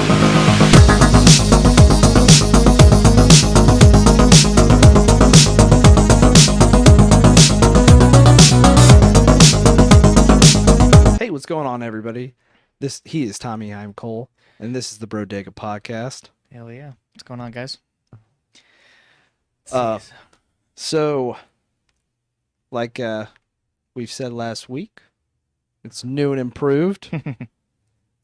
Hey, what's going on, everybody? He is Tommy. I'm Cole, and this is the Brodega podcast. Hell yeah! What's going on, guys? So, like we've said last week, it's new and improved.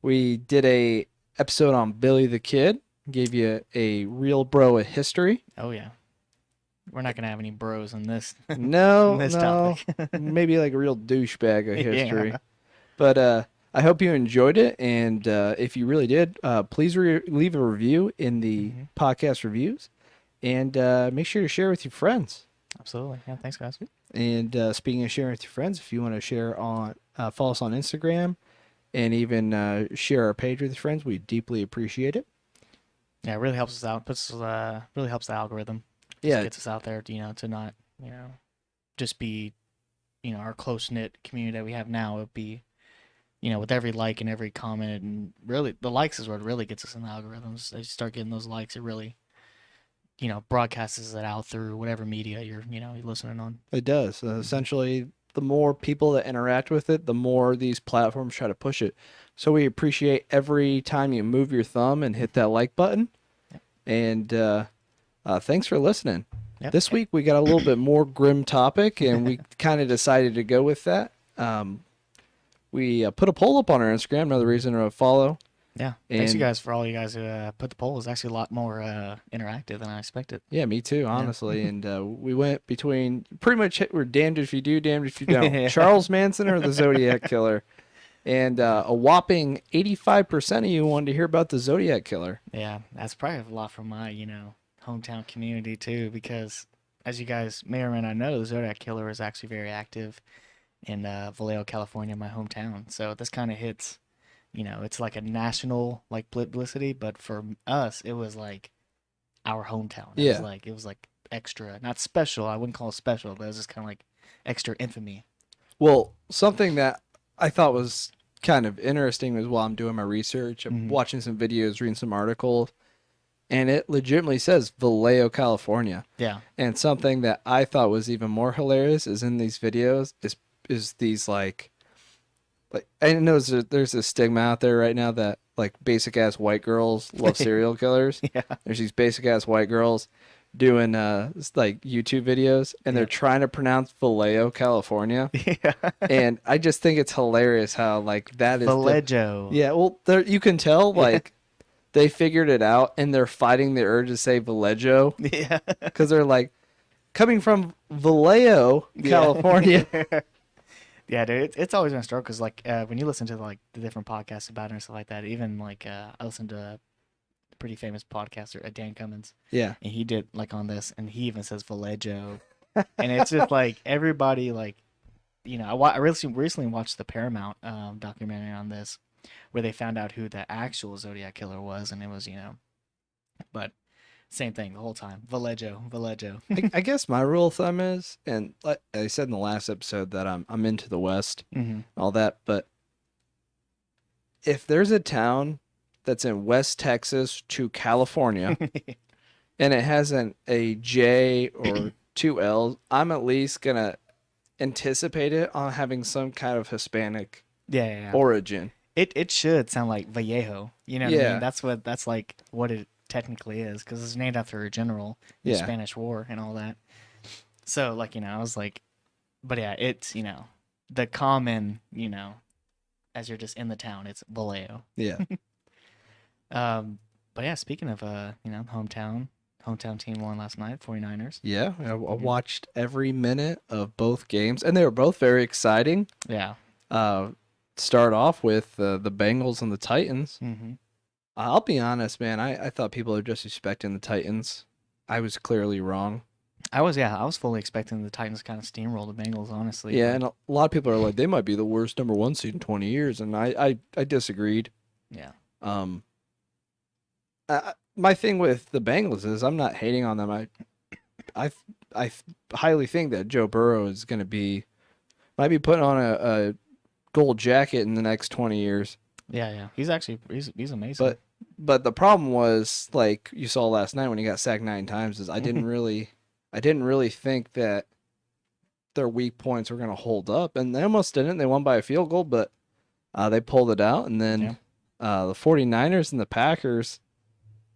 We did a episode on Billy the Kid. Gave you a real bro of history. Oh yeah, we're not gonna have any bros in this. No, this no, topic. maybe like a real douchebag of history. Yeah. But I hope you enjoyed it, and if you really did, please leave a review in the podcast reviews, and make sure to share with your friends. Absolutely. Yeah. Thanks, guys. And speaking of sharing with your friends, if you want to share on, follow us on Instagram, and even share our page with your friends, we deeply appreciate it. Yeah, it really helps us out. Really helps the algorithm. Yeah, Gets us out there. To not just be our close knit community that we have now. It'd be with every like and every comment, and really the likes is what really gets us in the algorithms. As you start getting those likes, it really broadcasts it out through whatever media you're listening on. it does. Essentially, the more people that interact with it, the more these platforms try to push it. So we appreciate every time you move your thumb and hit that like button. Yep. And thanks for listening. Yep. This week we got a little bit more grim topic, and we kind of decided to go with that. We put a poll up on our Instagram, another reason to follow. Yeah. Thanks you guys for all you guys who put the poll. It's actually a lot more interactive than I expected. Yeah, me too, honestly. And we went between pretty much we're damned if you do, damned if you don't. Yeah. Charles Manson or the Zodiac Killer. And a whopping 85% of you wanted to hear about the Zodiac Killer. Yeah, that's probably a lot from my, hometown community too, because as you guys may or may not know, the Zodiac Killer is actually very active in Vallejo, California, my hometown. So this kind of hits, it's like a national publicity, but for us, it was like our hometown. It was like extra, not special. I wouldn't call it special, but it was just kind of like extra infamy. Well, something that I thought was kind of interesting was while I'm doing my research, I'm watching some videos, reading some articles, and it legitimately says Vallejo, California. Yeah. And something that I thought was even more hilarious is in these videos is these like I know there's a stigma out there right now that like basic ass white girls love serial killers. Yeah. There's these basic ass white girls doing like YouTube videos, and they're trying to pronounce Vallejo, California. Yeah. And I just think it's hilarious how like that is Vallejo. yeah, well you can tell like they figured it out, and they're fighting the urge to say Vallejo. Yeah. Because they're like coming from Vallejo, California. Yeah, dude, it's always been a struggle because when you listen to like the different podcasts about it and stuff like that, even like I listened to a pretty famous podcaster, Dan Cummins. Yeah. And he did like on this, and he even says Vallejo, and it's just like everybody like, I recently watched the Paramount documentary on this, where they found out who the actual Zodiac Killer was, and it was but same thing the whole time, Vallejo. I guess my rule of thumb is, and like I said in the last episode, that I'm into the West, all that, but if there's a town that's in West Texas to California, and it hasn't a J or two L's, I'm at least gonna anticipate it on having some kind of Hispanic origin. It should sound like Vallejo. You know what I mean? That's like what it technically is, because it's named after a general in the Spanish War and all that. So like I was like, but yeah, it's the common as you're just in the town, it's Vallejo. Yeah. But yeah, speaking of hometown team won last night, 49ers. Yeah, I watched every minute of both games, and they were both very exciting. Yeah. Start off with the Bengals and the Titans. Mm-hmm. I'll be honest, man. I thought people are just expecting the Titans. I was clearly wrong. I was fully expecting the Titans to kind of steamroll the Bengals, honestly. Yeah, and a lot of people are like, they might be the worst number one seed in 20 years, and I disagreed. Yeah. My thing with the Bengals is I'm not hating on them. I highly think that Joe Burrow is going to might be putting on a gold jacket in the next 20 years. Yeah. He's amazing. But But the problem was, like you saw last night when he got sacked 9 times, is I didn't really think that their weak points were going to hold up, and they almost didn't. They won by a field goal, but they pulled it out, and then Yeah. the 49ers and the Packers.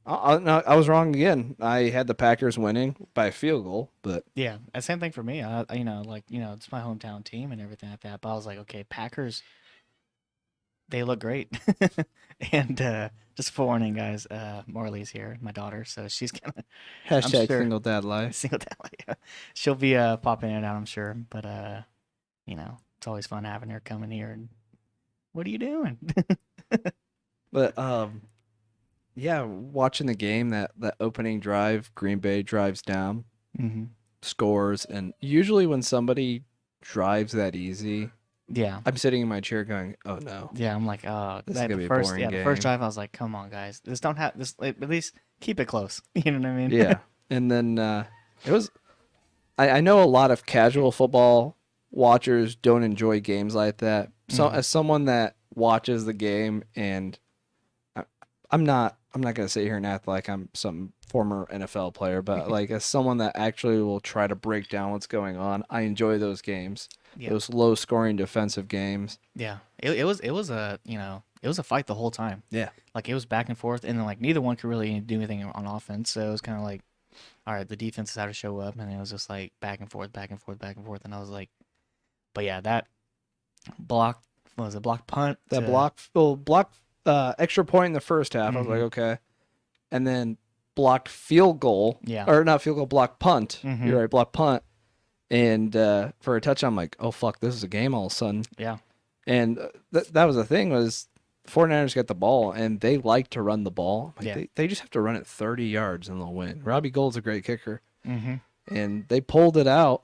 No, I was wrong again. I had the Packers winning by a field goal, but Yeah, same thing for me. It's my hometown team and everything like that. But I was like, okay, Packers, they look great. And just forewarning, guys, Morley's here, my daughter, so she's gonna, I'm hashtag sure, single dad life. single dad, yeah, she'll be popping in and out, I'm sure. But it's always fun having her come in here and what are you doing? But yeah, watching the game, that opening drive, Green Bay drives down, Hmm. scores, and usually when somebody drives that easy, Yeah. I'm sitting in my chair going, "Oh no, Yeah, I'm like, oh, this is that gonna the be a first, boring the first game." drive, I was like, come on, guys, just don't have this. At least keep it close. You know what I mean? Yeah, and then it was. I know a lot of casual football watchers don't enjoy games like that. So Hmm. as someone that watches the game, and I, I'm not gonna sit here and act like I'm some former NFL player, but like as someone that actually will try to break down what's going on, I enjoy those games, Yeah, those low scoring defensive games. yeah. It was a it was a fight the whole time. Yeah. Like it was back and forth, and then like neither one could really do anything on offense. So it was kind of like, all right, the defenses had to show up, and it was just like back and forth, back and forth, back and forth. And I was like, but yeah, that block what was it block punt That to block extra point in the first half. I was like, hmm okay. And then blocked field goal, yeah or not field goal, block punt. hmm You're right, block punt. And for a touchdown, I'm like, oh fuck, this is a game all of a sudden. yeah And that was the thing was 49ers got the ball and they like to run the ball. Like yeah they just have to run it 30 yards and they'll win. Robbie Gould's a great kicker. hmm And they pulled it out.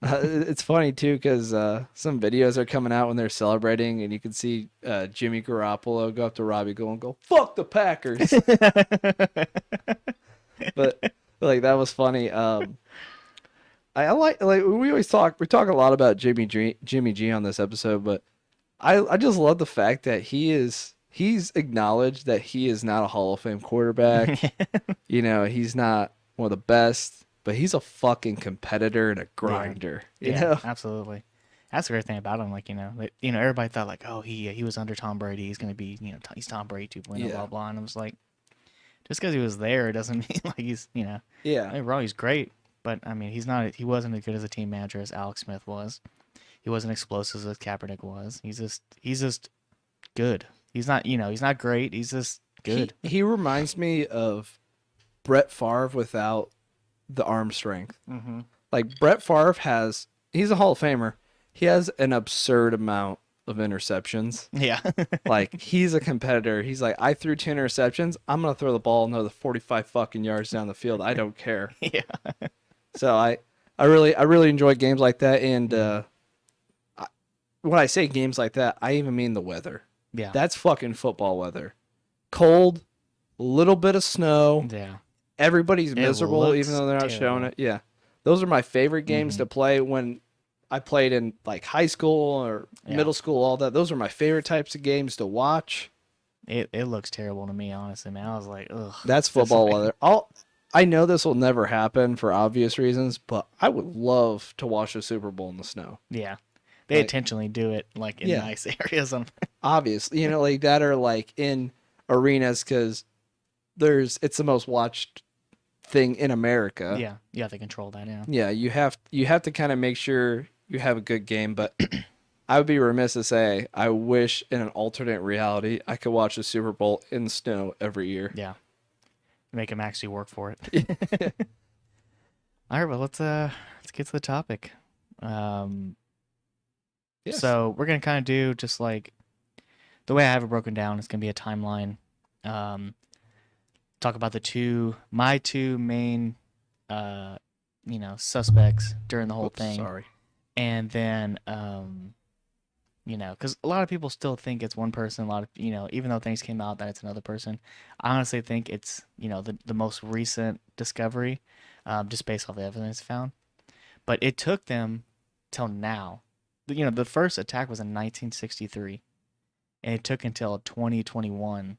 It's funny too because some videos are coming out when they're celebrating, and you can see Jimmy Garoppolo go up to Robbie Gould and go, "Fuck the Packers." But like that was funny. I like we talk a lot about Jimmy G on this episode, but I just love the fact that he's acknowledged that he is not a Hall of Fame quarterback. You know, he's not one of the best, but he's a fucking competitor and a Yeah. grinder. You Yeah, know? absolutely. That's the great thing about him. Like, everybody thought like, oh, he was under Tom Brady. He's gonna be, he's Tom Brady 2.0, Yeah. blah blah. And I was like, just because he was there doesn't mean like Yeah. overall he's great. But I mean, he's not. He wasn't as good as a team manager as Alex Smith was. He wasn't explosive as Kaepernick was. He's just good. He's not great. He's just good. He reminds me of Brett Favre without the arm strength. Mm-hmm. Like Brett Favre he's a Hall of Famer. He has an absurd amount of interceptions. Yeah. Like he's a competitor. He's like, I threw 10 interceptions. I'm gonna throw the ball another 45 fucking yards down the field. I don't care. Yeah. So I really enjoy games like that. And when I say games like that, I even mean the weather. Yeah. That's fucking football weather. Cold, little bit of snow. Yeah. Everybody's miserable, looks even though they're not showing terrible. it. Yeah, those are my favorite games to play when I played in like high school or Yeah. middle school. All that. Those are my favorite types of games to watch. It looks terrible to me, honestly, man. I was like, ugh. That's Just football like- weather. I know this will never happen for obvious reasons, but I would love to watch the Super Bowl in the snow. Yeah. They Like- intentionally do it like in Yeah. nice areas. Obviously, like that are like in arenas because it's the most watched thing in America. Yeah. You have to control that, yeah. Yeah, you have to kind of make sure you have a good game, but I would be remiss to say I wish in an alternate reality I could watch the Super Bowl in the snow every year. Yeah. Make them actually work for it. All right, well let's get to the topic. Yes. So we're gonna kind of do just like the way I have it broken down. It's gonna be a timeline. Talk about my two main, suspects during the whole Oops, thing, sorry. and then because a lot of people still think it's one person. A lot of even though things came out that it's another person. I honestly think it's the most recent discovery, just based off the evidence found. But it took them till now. The first attack was in 1963, and it took until 2021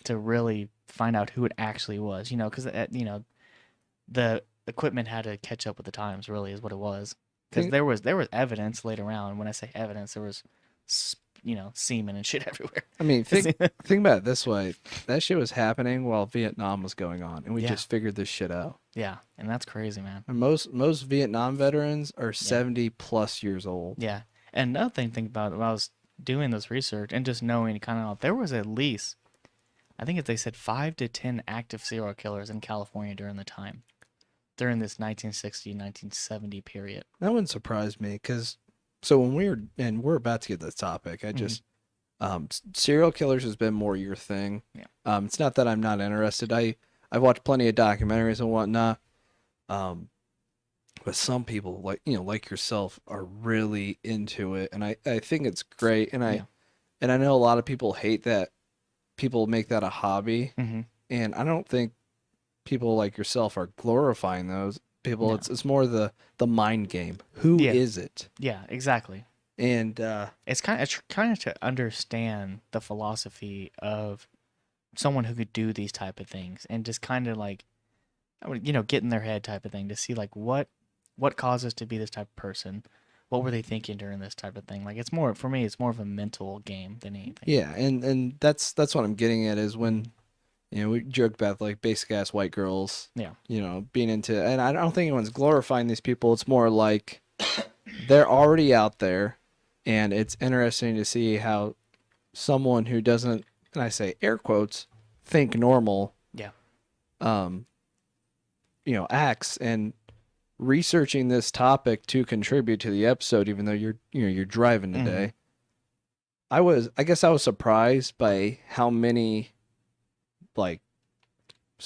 to really find out who it actually was. Because the equipment had to catch up with the times. Really, is what it was. Because there was evidence later on. When I say evidence, there was semen and shit everywhere. I mean, think about it this way: that shit was happening while Vietnam was going on, and we just figured this shit out. Yeah, and that's crazy, man. And most Vietnam veterans are 70 plus years old. Yeah, and another thing to think about when I was doing this research and just knowing kind of, there was at least, I think they said 5 to 10 active serial killers in California during this 1960-1970 period. That wouldn't surprise me, because so when we're about to get to this topic, I just serial killers has been more your thing. Yeah. It's not that I'm not interested. I've watched plenty of documentaries and whatnot. But some people like yourself are really into it, and I think it's great. And I know a lot of people hate that people make that a hobby, and I don't think people like yourself are glorifying those people. No. It's more the mind game. Who is it? Yeah, exactly. And it's kind of to understand the philosophy of someone who could do these type of things, and just kind of like, get in their head type of thing, to see like what causes to be this type of person. What were they thinking during this type of thing? Like, it's more, for me, it's more of a mental game than anything. Yeah, and that's what I'm getting at, is when we joke about like basic ass white girls. Yeah. Being into, and I don't think anyone's glorifying these people. It's more like they're already out there, and it's interesting to see how someone who doesn't, and I say air quotes, think normal. Yeah. Acts, and researching this topic to contribute to the episode, even though you're driving today. I guess I was surprised by how many, like,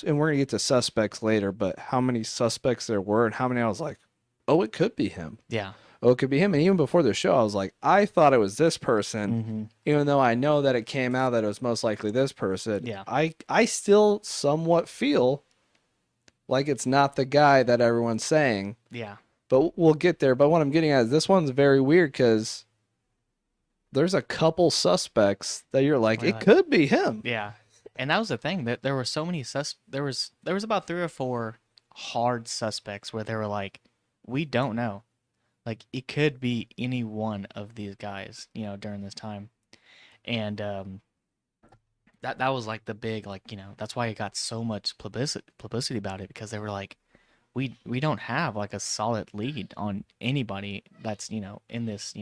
and we're gonna get to suspects later, but how many suspects there were, and how many I was like, oh, it could be him. Yeah. Oh, it could be him. And even before the show, I was like, I thought it was this person, even though I know that it came out that it was most likely this person. Yeah. I still somewhat feel like it's not the guy that everyone's saying. Yeah. But we'll get there. But what I'm getting at is this one's very weird, because there's a couple suspects that you're like, it could be him. Yeah. And that was the thing, that there were so many there was about 3 or 4 hard suspects where they were like, we don't know. Like, it could be any one of these guys, during this time. And that was like the big, like, that's why it got so much publicity about it, because they were like, we don't have like a solid lead on anybody that's, in this,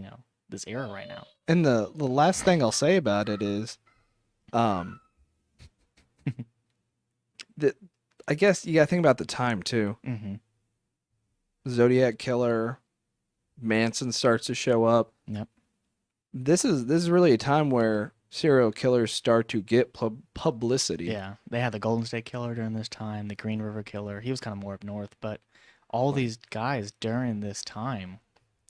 this era right now. And the last thing I'll say about it is, that I guess you gotta think about the time too. Zodiac killer, Manson starts to show up. Yep. This is really a time where serial killers start to get publicity. Yeah, they had the Golden State Killer during this time, the Green River Killer. He was kind of more up north, but all these guys during this time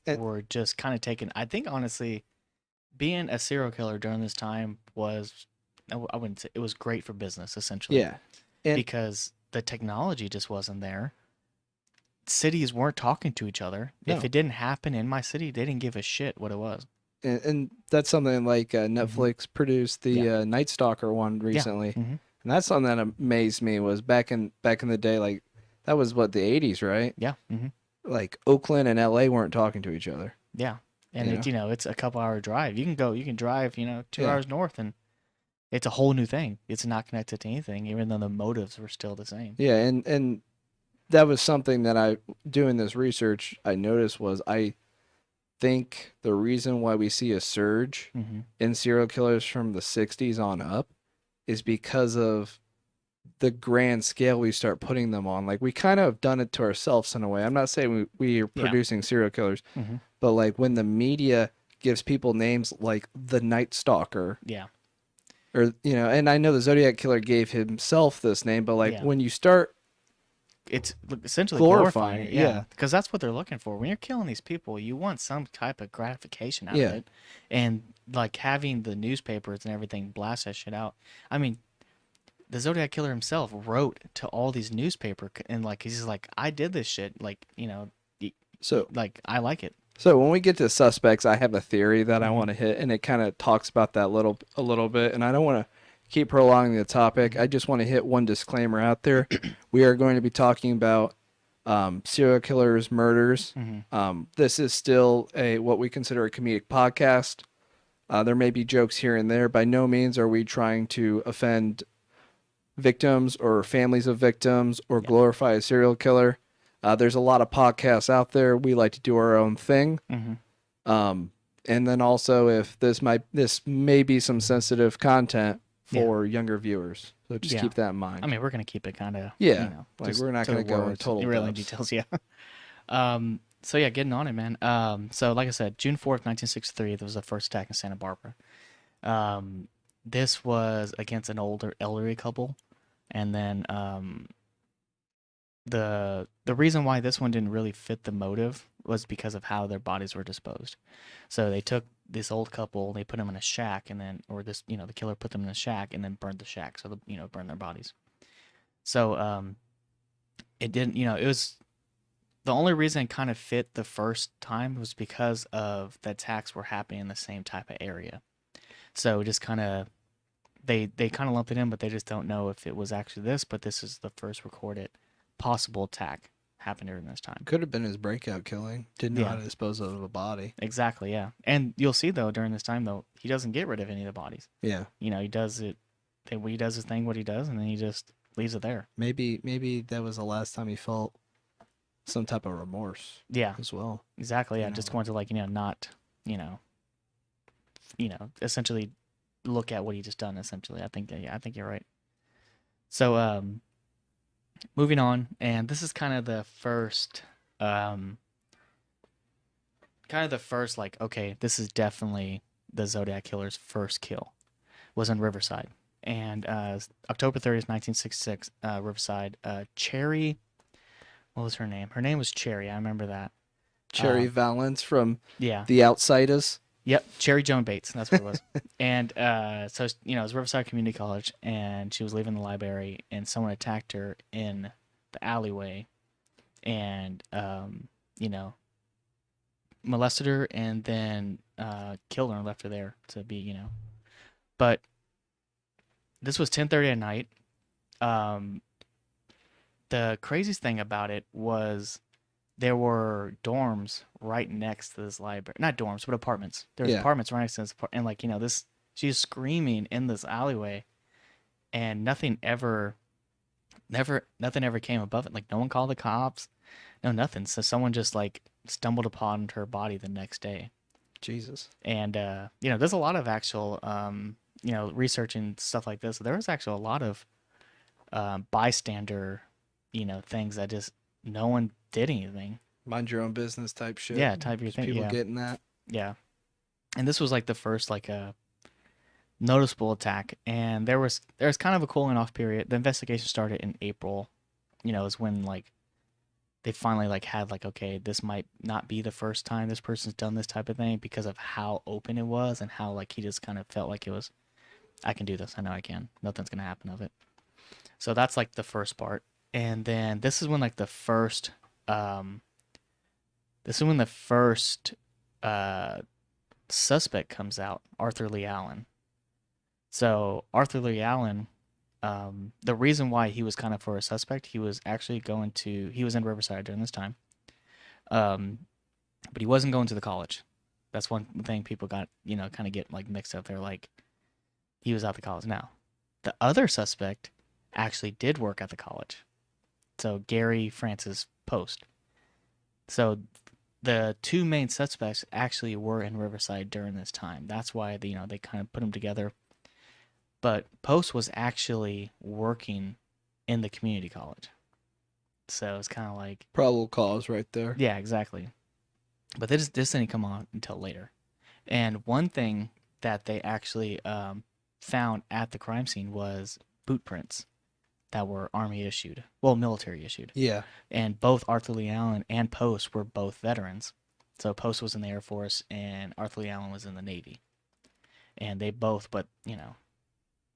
were just kind of taken. I think, honestly, being a serial killer during this time was, I wouldn't say, it was great for business, essentially. Yeah. Because the technology just wasn't there. Cities weren't talking to each other. No. If it didn't happen in my city, they didn't give a shit what it was. And that's something like Netflix produced the Night Stalker one recently. Yeah. And that's something that amazed me, was back in the day, like, that was what, the 80s, right? Yeah. Like, Oakland and LA weren't talking to each other. Yeah. And it's a couple hour drive. You can drive, 2 hours north, and it's a whole new thing. It's not connected to anything, even though the motives were still the same. Yeah, and that was something that doing this research, I noticed, was I think the reason why we see a surge in serial killers from the 60s on up is because of the grand scale we start putting them on. Like, we kind of have done it to ourselves in a way. I'm not saying we are producing serial killers, but like when the media gives people names like the Night Stalker. Yeah. Or, and I know the Zodiac Killer gave himself this name, but like when you start, it's essentially glorifying it. Yeah. Because that's what they're looking for. When you're killing these people, you want some type of gratification out of it. And like having the newspapers and everything blast that shit out. I mean, the Zodiac Killer himself wrote to all these newspaper, and like, he's like, I did this shit. Like, so like, I like it. So when we get to suspects, I have a theory that I want to hit, and it kind of talks about that a little bit. And I don't want to keep prolonging the topic, I just want to hit one disclaimer out there. We are going to be talking about serial killers, murders. This is still what we consider a comedic podcast. There may be jokes here and there. By no means are we trying to offend victims or families of victims or glorify a serial killer. There's a lot of podcasts out there. We like to do our own thing. And then also, if this may be some sensitive content for younger viewers, so just keep that in mind. I mean, we're gonna keep it kind of like we're not gonna go in total details. So yeah, getting on it, man. So like I said, June 4th, 1963, there was the first attack in Santa Barbara. This was against an elderly couple, and then the reason why this one didn't really fit the motive was because of how their bodies were disposed. So they took this old couple, they put them in a shack, and then, the killer put them in a shack and then burned the shack, so burned their bodies. So it didn't, it was the only reason it kind of fit the first time was because of the attacks were happening in the same type of area. So just kind of they kind of lumped it in, but they just don't know if it was actually this. But this is the first recorded possible attack happened during this time. Could have been his breakout killing. Didn't know how to dispose of a body. Exactly, yeah. And you'll see though during this time though, he doesn't get rid of any of the bodies. Yeah. He does it. He does his thing, what he does, and then he just leaves it there. Maybe that was the last time he felt some type of remorse. Yeah. As well. Exactly. Yeah. Just going to not essentially look at what he just done. Essentially, I think you're right. So moving on, and this is kind of the first, like, okay, this is definitely the Zodiac killer's first kill, was in Riverside, and October 30th, 1966, Riverside. Cherry, what was her name? Her name was Cherry. I remember that. Cherry Valance from The Outsiders. Yep, Cherry Joan Bates. That's what it was. And so it was Riverside Community College, and she was leaving the library, and someone attacked her in the alleyway, and molested her, and then killed her and left her there to be. But this was 10:30 at night. The craziest thing about it was there were dorms right next to this library. Not dorms, but apartments. There was apartments right next to this, and she's screaming in this alleyway, and nothing ever came above it. Like, no one called the cops, no nothing. So someone just stumbled upon her body the next day. Jesus. And there's a lot of actual research and stuff like this. There was actually a lot of bystander things that just no one did anything. Mind your own business type shit. Yeah, type your thing. People getting that. Yeah. And this was the first noticeable attack, and there was kind of a cooling off period. The investigation started in April. Is when they finally had okay, this might not be the first time this person's done this type of thing, because of how open it was and how he just kind of felt like it was, I can do this. I know I can. Nothing's gonna happen of it. So that's the first part. And then this is when the first suspect comes out, Arthur Lee Allen. So Arthur Lee Allen, the reason why he was kind of for a suspect, he was actually he was in Riverside during this time, but he wasn't going to the college. That's one thing people got, kind of get mixed up. They're he was at the college. Now, the other suspect actually did work at the college. So Gary Francis Post. So the two main suspects actually were in Riverside during this time. That's why they kind of put them together. But Post was actually working in the community college. So it's kind of probable cause right there. Yeah, exactly. But this didn't come on until later. And one thing that they actually found at the crime scene was boot prints that were military issued. Yeah. And both Arthur Lee Allen and Post were both veterans. So Post was in the Air Force and Arthur Lee Allen was in the Navy. And they both, but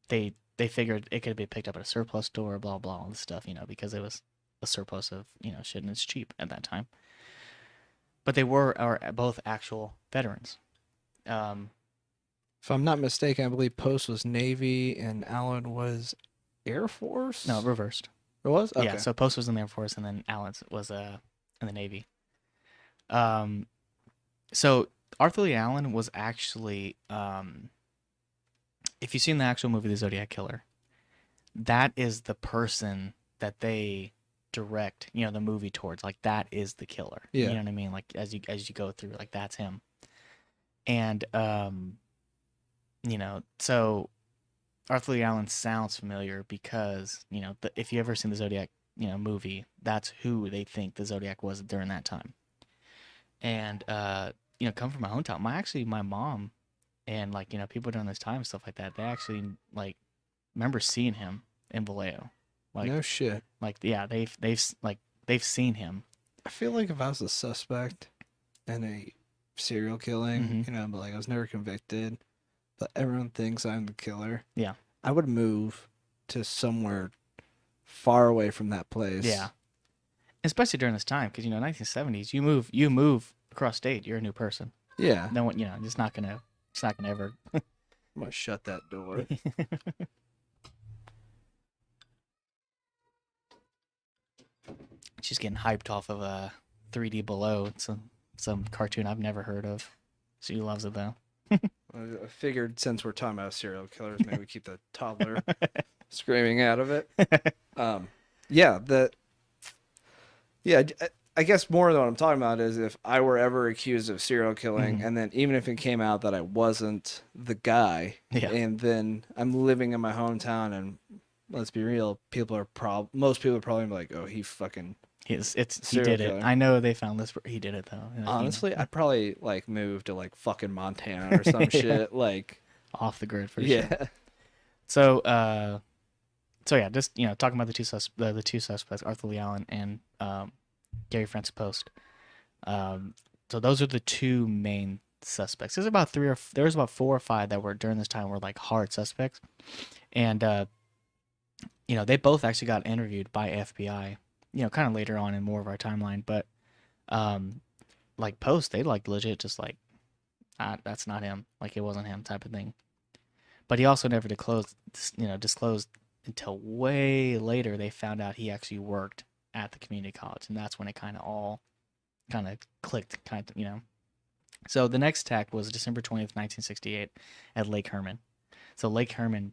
they figured it could be picked up at a surplus store, blah blah, all this stuff, because it was a surplus of shit, and it's cheap at that time. But they are both actual veterans. If I'm not mistaken, I believe Post was Navy and Allen was Air Force. No, reversed. It was? Yeah, Okay. so Post was in the Air Force, and then Allen was in the Navy. Um, so Arthur Lee Allen was actually, if you've seen the actual movie, The Zodiac Killer, that is the person that they direct, the movie towards. Like that is the killer. You Yeah. know what I mean? Like as you go through, like that's him. And so Arthur Lee Allen sounds familiar because if you ever seen the Zodiac movie, that's who they think the Zodiac was during that time. And come from my hometown. My mom and people during this time, stuff like that, they actually like remember seeing him in Vallejo. Like No shit. yeah, they've seen him. I feel like if I was a suspect in a serial killing, Mm-hmm. but like I was never convicted, but everyone thinks I'm the killer. Yeah. I would move to somewhere far away from that place. Yeah. Especially during this time, because 1970s, you move across state, you're a new person. Yeah. No one, it's not gonna ever. I'm gonna shut that door. She's getting hyped off of a 3D Below. It's some cartoon I've never heard of. She loves it though. I figured since we're talking about serial killers, maybe we keep the toddler screaming out of it. Yeah, I guess more than what I'm talking about is if I were ever accused of serial killing, and then even if it came out that I wasn't the guy, and then I'm living in my hometown, and let's be real, most people are probably like, oh, he fucking he did it. I know they found this. He did it though. Honestly, I'd probably like move to like fucking Montana or some shit, like off the grid for sure. So yeah, just talking about the two suspects, Arthur Lee Allen and Gary Francis Post. So those are the two main suspects. There was about 4 or 5 that were during this time were like hard suspects, and they both actually got interviewed by FBI. Kind of later on in more of our timeline, but like Post, they like legit just like that's not him, like it wasn't him type of thing. But he also never disclosed until way later. They found out he actually worked at the community college, and that's when it kind of all clicked, So the next attack was December 20th, 1968, at Lake Herman. So Lake Herman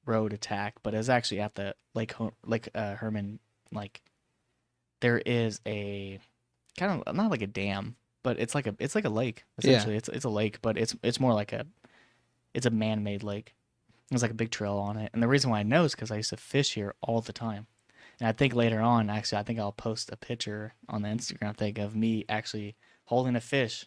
road attack, but it was actually at the Lake Herman. Like there is a kind of not like a dam, but it's like a lake essentially. Yeah. It's a lake, but it's more like it's a man-made lake. There's like a big trail on it, and the reason why I know is because I used to fish here all the time. And I think later on, actually, I think I'll post a picture on the Instagram thing of me actually holding a fish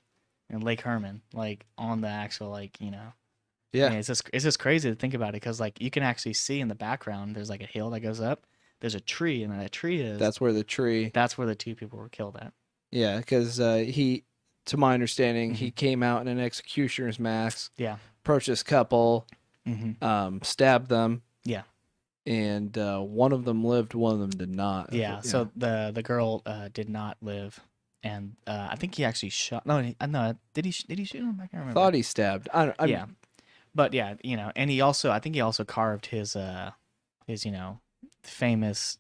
in Lake Herman, like on the actual Yeah, I mean, it's just crazy to think about it because like you can actually see in the background there's like a hill that goes up. There's a tree, and that tree is. That's where the 2 people were killed at. Yeah, because to my understanding, he came out in an executioner's mask. Yeah. Approached this couple, stabbed them. Yeah. And one of them lived, one of them did not. Yeah. So the girl did not live, and I think he actually shot. No, did he shoot him? I can't remember. Thought he stabbed. Yeah, but yeah, and I think he also carved his famous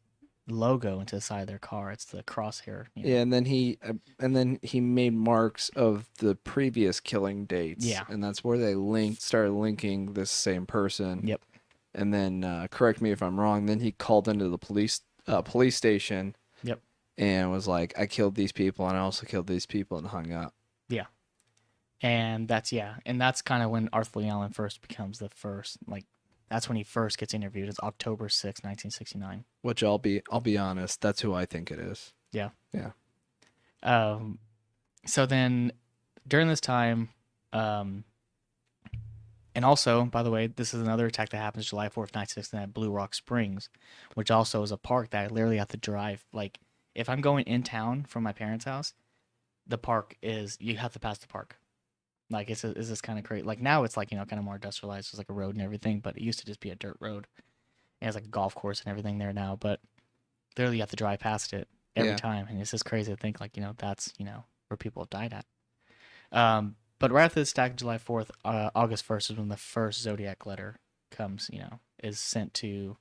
logo into the side of their car. It's the crosshair. Yeah, and then he made marks of the previous killing dates. Yeah, and that's where they started linking this same person. Yep. And then correct me if I'm wrong. Then he called into the police station. Yep. And was like, I killed these people, and I also killed these people, and hung up. Yeah. And that's kind of when Arthur Lee Allen first becomes the first, like, that's when he first gets interviewed. It's October 6, 1969. Which I'll be honest, that's who I think it is. Yeah. Yeah. So then during this time, and also, by the way, this is another attack that happens July 4th, 1969 at Blue Rock Springs, which also is a park that I literally have to drive. Like, if I'm going in town from my parents' house, the park you have to pass the park. Like, is this kind of crazy? Like, now it's like, kind of more industrialized. It's like a road and everything, but it used to just be a dirt road. It has like a golf course and everything there now, but literally you have to drive past it every time. And it's just crazy to think, like, that's, where people have died at. But right after this attack, July 4th, August 1st is when the first Zodiac letter comes. Is sent to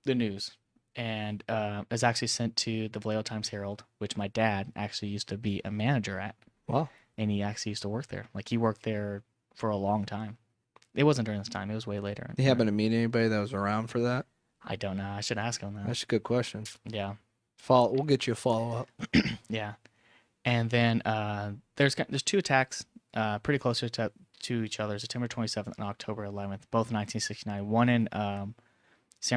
the news, and is actually sent to the Vallejo Times Herald, which my dad actually used to be a manager at. Wow. And he actually used to work there. Like, he worked there for a long time. It wasn't during this time. It was way later. You happen to meet anybody that was around for that? I don't know. I should ask him that. That's a good question. Yeah. We'll get you a follow-up. Yeah. And then there's 2 attacks pretty close to each other, September 27th and October 11th, both 1969. One in San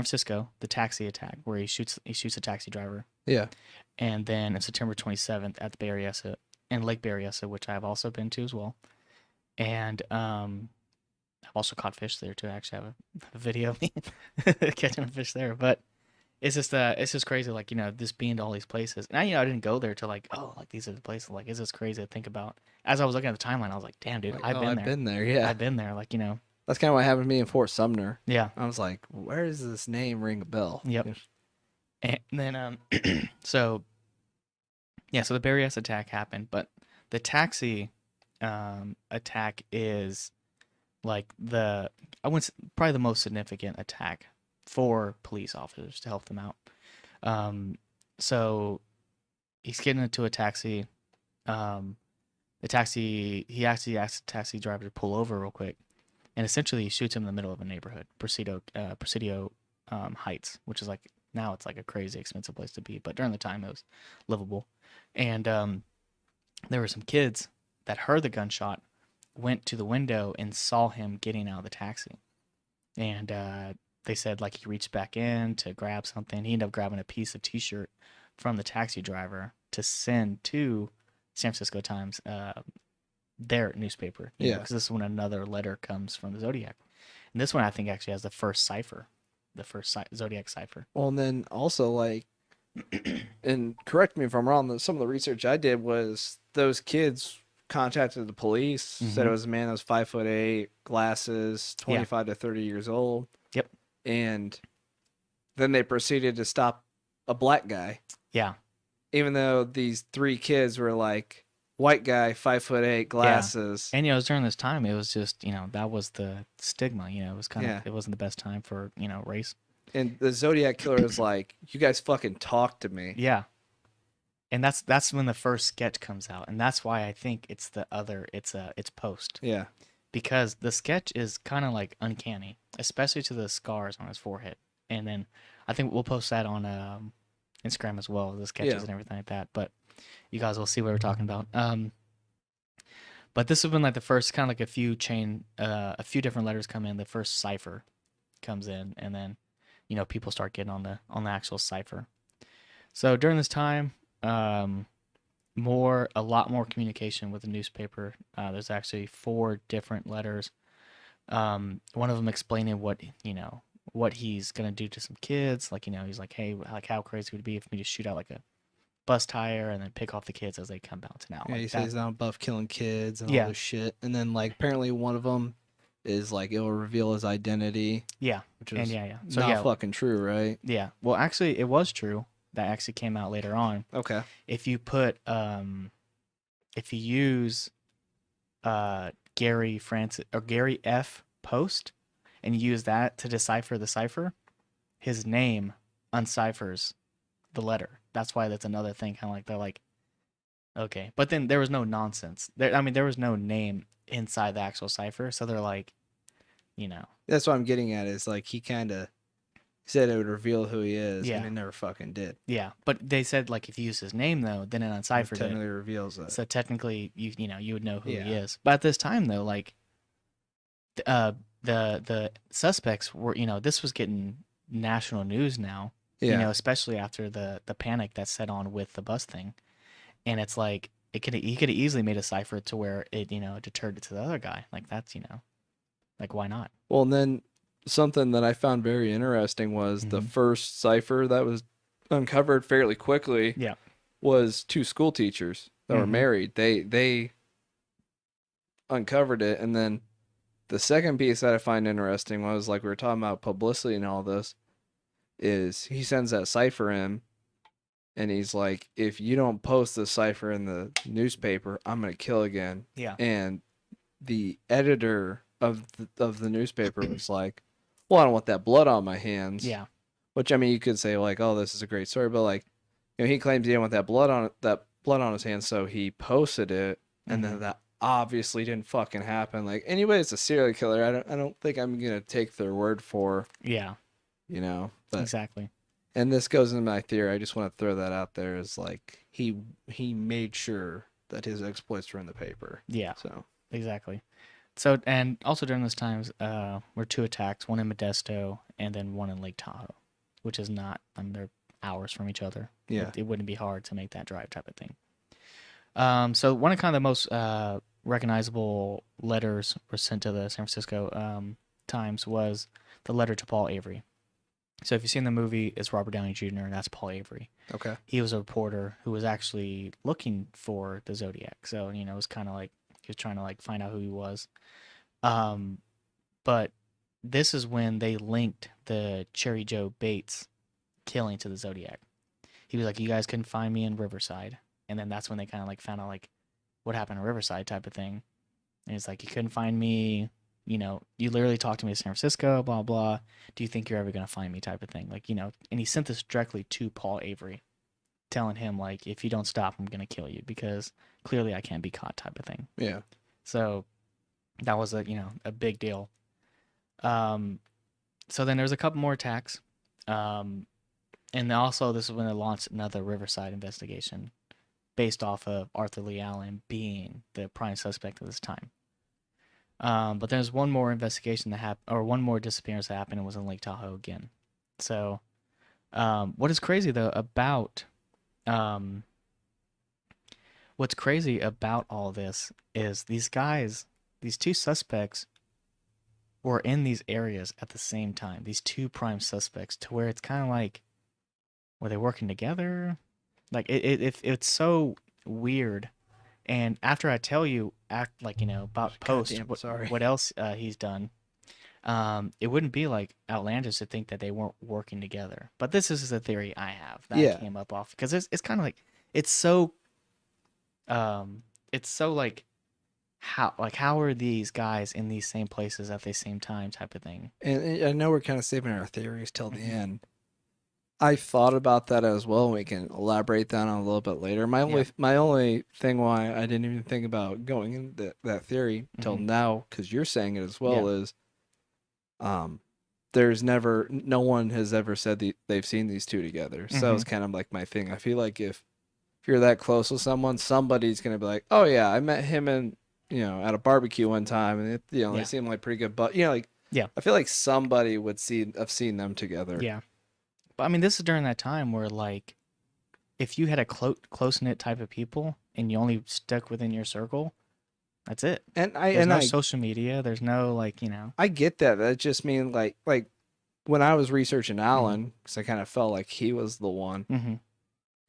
Francisco, the taxi attack, where he shoots a taxi driver. Yeah. And then on September 27th at the Berryessa, in Lake Berryessa, which I've also been to as well. And I've also caught fish there too. I actually have a video of me catching a fish there. But it's just crazy, like, this being to all these places. And I didn't go there to like, oh, like these are the places. Like, it's just crazy to think about. As I was looking at the timeline, I was like, damn, dude, Like, I've been there. I've been there, yeah. I've been there, like, That's kind of what happened to me in Fort Sumner. Yeah. I was like, where does this name ring a bell? Yep. And then so the Berryessa attack happened, but the taxi attack is like probably the most significant attack for police officers to help them out. So he's getting into a taxi. He actually asks the taxi driver to pull over real quick, and essentially he shoots him in the middle of a neighborhood, Presidio Heights, which is like, now it's like a crazy expensive place to be, but during the time it was livable. And there were some kids that heard the gunshot, went to the window and saw him getting out of the taxi. And they said, like, he reached back in to grab something. He ended up grabbing a piece of t-shirt from the taxi driver to send to San Francisco Times, their newspaper. Because this is when another letter comes from the Zodiac. And this one, I think, actually has the first cipher, Zodiac cipher. Well, and then also, like, and correct me if I'm wrong, some of the research I did was those kids contacted the police, said it was a man that was 5'8", glasses, 25 to 30 years old. Yep. And then they proceeded to stop a black guy. Yeah. Even though these 3 kids were like, white guy, 5'8", glasses. Yeah. And, it was during this time, it was just, that was the stigma, it was kind of, it wasn't the best time for, race. And the Zodiac killer is like, you guys fucking talk to me. Yeah. And that's when the first sketch comes out. And that's why I think it's it's post. Yeah. Because the sketch is kind of like uncanny, especially to the scars on his forehead. And then I think we'll post that on Instagram as well, the sketches and everything like that. But you guys will see what we're talking about. But this has been like the first kind of like a few different letters come in. The first cipher comes in, and then people start getting on the actual cipher. So during this time, a lot more communication with the newspaper. There's actually 4 different letters. One of them explaining what he's gonna do to some kids. Like, he's like, hey, like, how crazy would it be if we just shoot out like a bus tire and then pick off the kids as they come bouncing out. Yeah, like he that. says he's not above killing kids and all this shit. And then, like, apparently one of them is like, it'll reveal his identity. Yeah. Which is So, not fucking true, right? Yeah. Well, actually, it was true. That actually came out later on. Okay. If you put, if you use Gary F. Post and use that to decipher the cipher, his name unciphers the letter. That's why that's another thing. Kind of like, they're like, okay. But then there was no nonsense. There was no name inside the actual cipher. So they're like, That's what I'm getting at, is like, he kind of said it would reveal who he is, and it never fucking did. Yeah, but they said, like, if you use his name, though, then it unciphered it. Technically reveals that. So technically, you would know who he is. But at this time, though, like, the suspects were, this was getting national news now. Yeah. Especially after the panic that set on with the bus thing. And it's like, he could have easily made a cipher to where it, deterred it to the other guy. Like, that's, like, why not? Well, and then something that I found very interesting was the first cipher that was uncovered fairly quickly was 2 school teachers that were married. They uncovered it. And then the second piece that I find interesting was, like, we were talking about publicity and all this, is he sends that cipher in, and he's like, if you don't post the cipher in the newspaper, I'm gonna kill again. Yeah. And the editor of the newspaper was like, well, I don't want that blood on my hands. Yeah. Which, I mean, you could say like, oh, this is a great story, but like, he claims he didn't want that blood on his hands, so he posted it, and then that obviously didn't fucking happen. Like, anyway, it's a serial killer. I don't think I'm gonna take their word for. Yeah. But Exactly. and this goes into my theory. I just want to throw that out there. Is like he made sure that his exploits were in the paper. Yeah. So exactly. So, and also during those times, were 2 attacks, one in Modesto and then one in Lake Tahoe, which is not, I mean, they're hours from each other. Yeah. It wouldn't be hard to make that drive type of thing. So one of kind of the most recognizable letters were sent to the San Francisco Times was the letter to Paul Avery. So if you've seen the movie, it's Robert Downey Jr., and that's Paul Avery. Okay. He was a reporter who was actually looking for the Zodiac. So, it was kind of like he was trying to like find out who he was. But this is when they linked the Cherry Joe Bates killing to the Zodiac. He was like, you guys couldn't find me in Riverside. And then that's when they kind of like found out like what happened in Riverside type of thing. And it's like, you couldn't find me. You literally talked to me in San Francisco, blah, blah. Do you think you're ever going to find me type of thing? Like, and he sent this directly to Paul Avery, telling him like, if you don't stop, I'm going to kill you because clearly I can't be caught type of thing. Yeah. So that was a big deal. So then there's a couple more attacks. And also this is when they launched another Riverside investigation based off of Arthur Lee Allen being the prime suspect at this time. But there's one more investigation that happened, or one more disappearance that happened, and was in Lake Tahoe again. So, what is crazy though about, what's crazy about all this is these guys, these 2 suspects, were in these areas at the same time. These 2 prime suspects, to where it's kind of like, were they working together? Like it's so weird. And after I tell you, about Post, what else he's done, it wouldn't be like outlandish to think that they weren't working together. But this is a theory I have that I came up off because it's kind of like it's so like how are these guys in these same places at the same time type of thing. And I know we're kind of saving our theories till the end. I thought about that as well, and we can elaborate that on a little bit later. My only thing why I didn't even think about going into that theory till now, because you're saying it as well, is no one has ever said they've seen these 2 together. So it's kind of like my thing. I feel like if you're that close with someone, somebody's gonna be like, oh yeah, I met him at a barbecue one time, and they seem like pretty good, but I feel like somebody would have seen them together. Yeah. But I mean, this is during that time where, like, if you had a close-knit type of people and you only stuck within your circle, that's it. There's no social media. There's no, I get that. That just means, like when I was researching Alan, because I kind of felt like he was the one,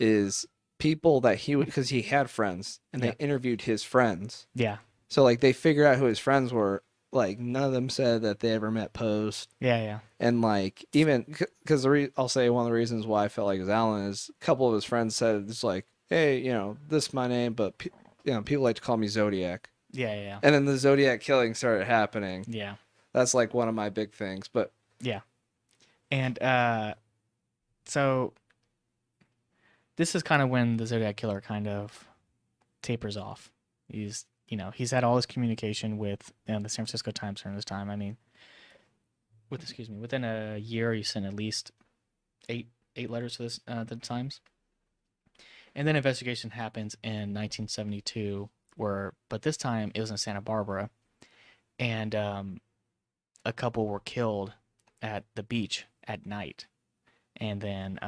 is people that because he had friends, and they interviewed his friends. Yeah. So, like, they figured out who his friends were. Like, none of them said that they ever met Post. Yeah. And, like, even because I'll say one of the reasons why I felt like it was Alan is a couple of his friends said it's like, hey, this is my name, but people like to call me Zodiac. Yeah. And then the Zodiac killing started happening. Yeah. That's like one of my big things. But yeah. And so this is kind of when the Zodiac killer kind of tapers off. He's had all his communication with the San Francisco Times during this time. I mean, within a year, he sent at least eight letters to the Times. And then investigation happens in 1972, but this time it was in Santa Barbara, and a couple were killed at the beach at night, and then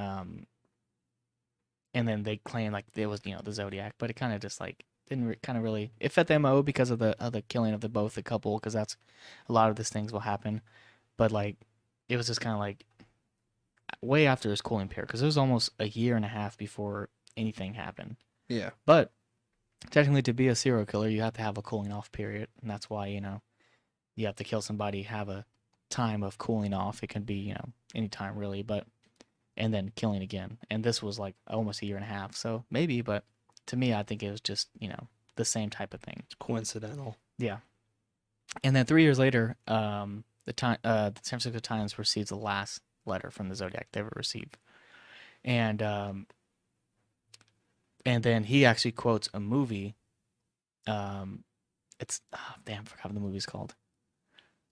they claimed like it was the Zodiac, but it kind of just like didn't kind of really, it fit the MO because of the killing of the couple, because that's a lot of these things will happen, but like it was just kind of like way after his cooling period, because it was almost a year and a half before anything happened. Yeah. But technically, to be a serial killer, you have to have a cooling off period, and that's why you have to kill somebody, have a time of cooling off. It can be any time really, but and then killing again. And this was like almost a year and a half. So maybe, but to me, I think it was just, the same type of thing. It's coincidental. Yeah. And then 3 years later, the San Francisco Times receives the last letter from the Zodiac they ever received. And then he actually quotes a movie. It's damn, I forgot what the movie's called.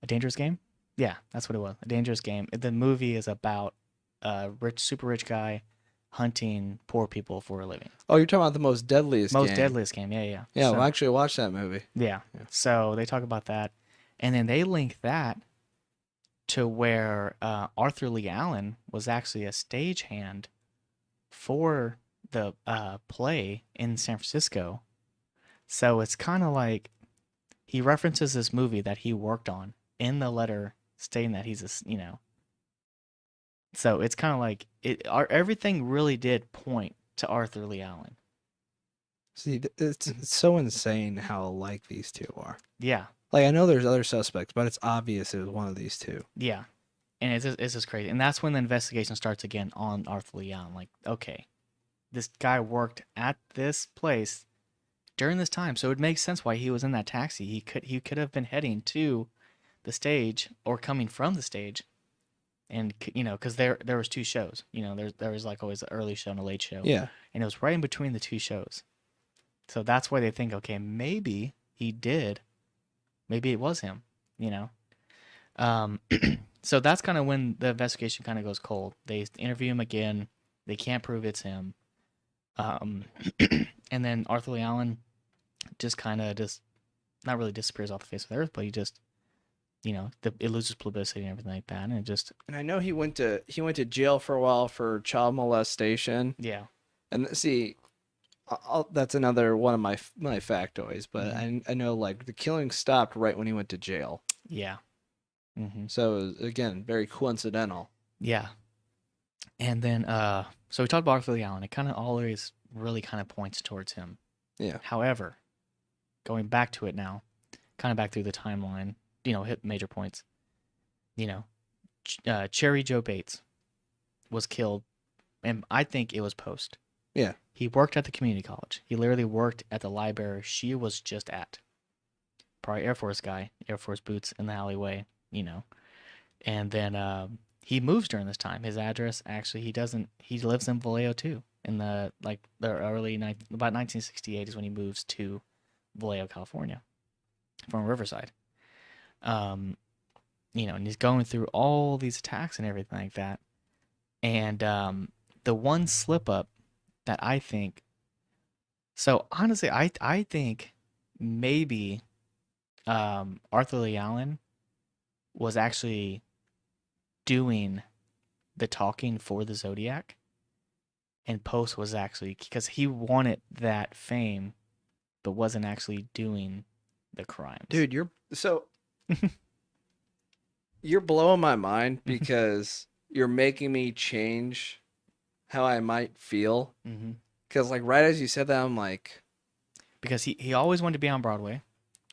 A Dangerous Game? Yeah, that's what it was. A Dangerous Game. The movie is about a super rich guy hunting poor people for a living. Oh, you're talking about the most deadliest game. Most deadliest game. Yeah, yeah. Yeah, So, well, I actually watched that movie. yeah. So they talk about that, and then they link that to where Arthur Lee Allen was actually a stagehand for the play in San Francisco. So it's kind of like he references this movie that he worked on in the letter, stating that he's a. So it's kind of like everything really did point to Arthur Lee Allen. See, it's so insane how alike these two are. Yeah. Like, I know there's other suspects, but it's obvious it was one of these two. Yeah. And it's just crazy. And that's when the investigation starts again on Arthur Lee Allen. Like, okay, this guy worked at this place during this time, so it makes sense why he was in that taxi. He could have been heading to the stage or coming from the stage, and because there was two shows. There was like always the early show and a late show. Yeah. And it was right in between the two shows, so that's why they think, okay, maybe he did, maybe it was him. So that's kind of when the investigation kind of goes cold. They interview him again. They can't prove it's him. And then Arthur Lee Allen just kind of not really disappears off the face of the earth, but he just, it loses publicity and everything like that. And it just. And I know he went to jail for a while for child molestation. Yeah. And see, that's another one of my factoids, but I know like the killing stopped right when he went to jail. Yeah. Mm-hmm. So it was, again, very coincidental. Yeah. And then, so we talked about Arthur Lee Allen. It kind of always really kind of points towards him. Yeah. However, going back to it now, kind of back through the timeline, hit major points. Cherry Joe Bates was killed, and I think it was post. Yeah. He worked at the community college. He literally worked at the library she was just at. Probably Air Force guy, Air Force boots in the alleyway, And then he moves during this time. His address, actually, he lives in Vallejo too. In the early, about 1968 is when he moves to Vallejo, California from Riverside. And he's going through all these attacks and everything like that. And the one slip up that I think, so honestly, I think maybe Arthur Lee Allen was actually doing the talking for the Zodiac, and Post was actually, because he wanted that fame, but wasn't actually doing the crimes. Dude, you're blowing my mind because you're making me change how I might feel. Because like right as you said that, I'm like, because he always wanted to be on Broadway.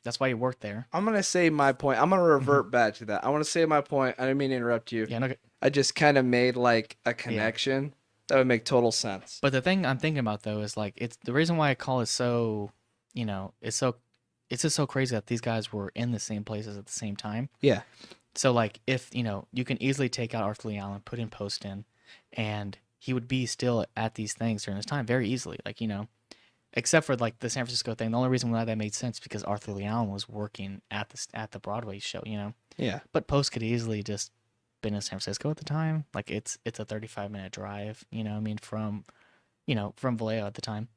That's why he worked there. I'm gonna say my point. I'm gonna revert back to that. I want to say my point. I didn't mean to interrupt you. Yeah, no. I just kind of made like a connection that would make total sense. But the thing I'm thinking about though is like, it's the reason why I call it so, it's just so crazy that these guys were in the same places at the same time. Yeah. So like, if you can easily take out Arthur Lee Allen, put in Post in, and he would be still at these things during this time very easily. Like, except for like the San Francisco thing. The only reason why that made sense because Arthur Lee Allen was working at the Broadway show. Yeah. But Post could easily just been in San Francisco at the time. Like it's a 35-minute drive. From Vallejo at the time,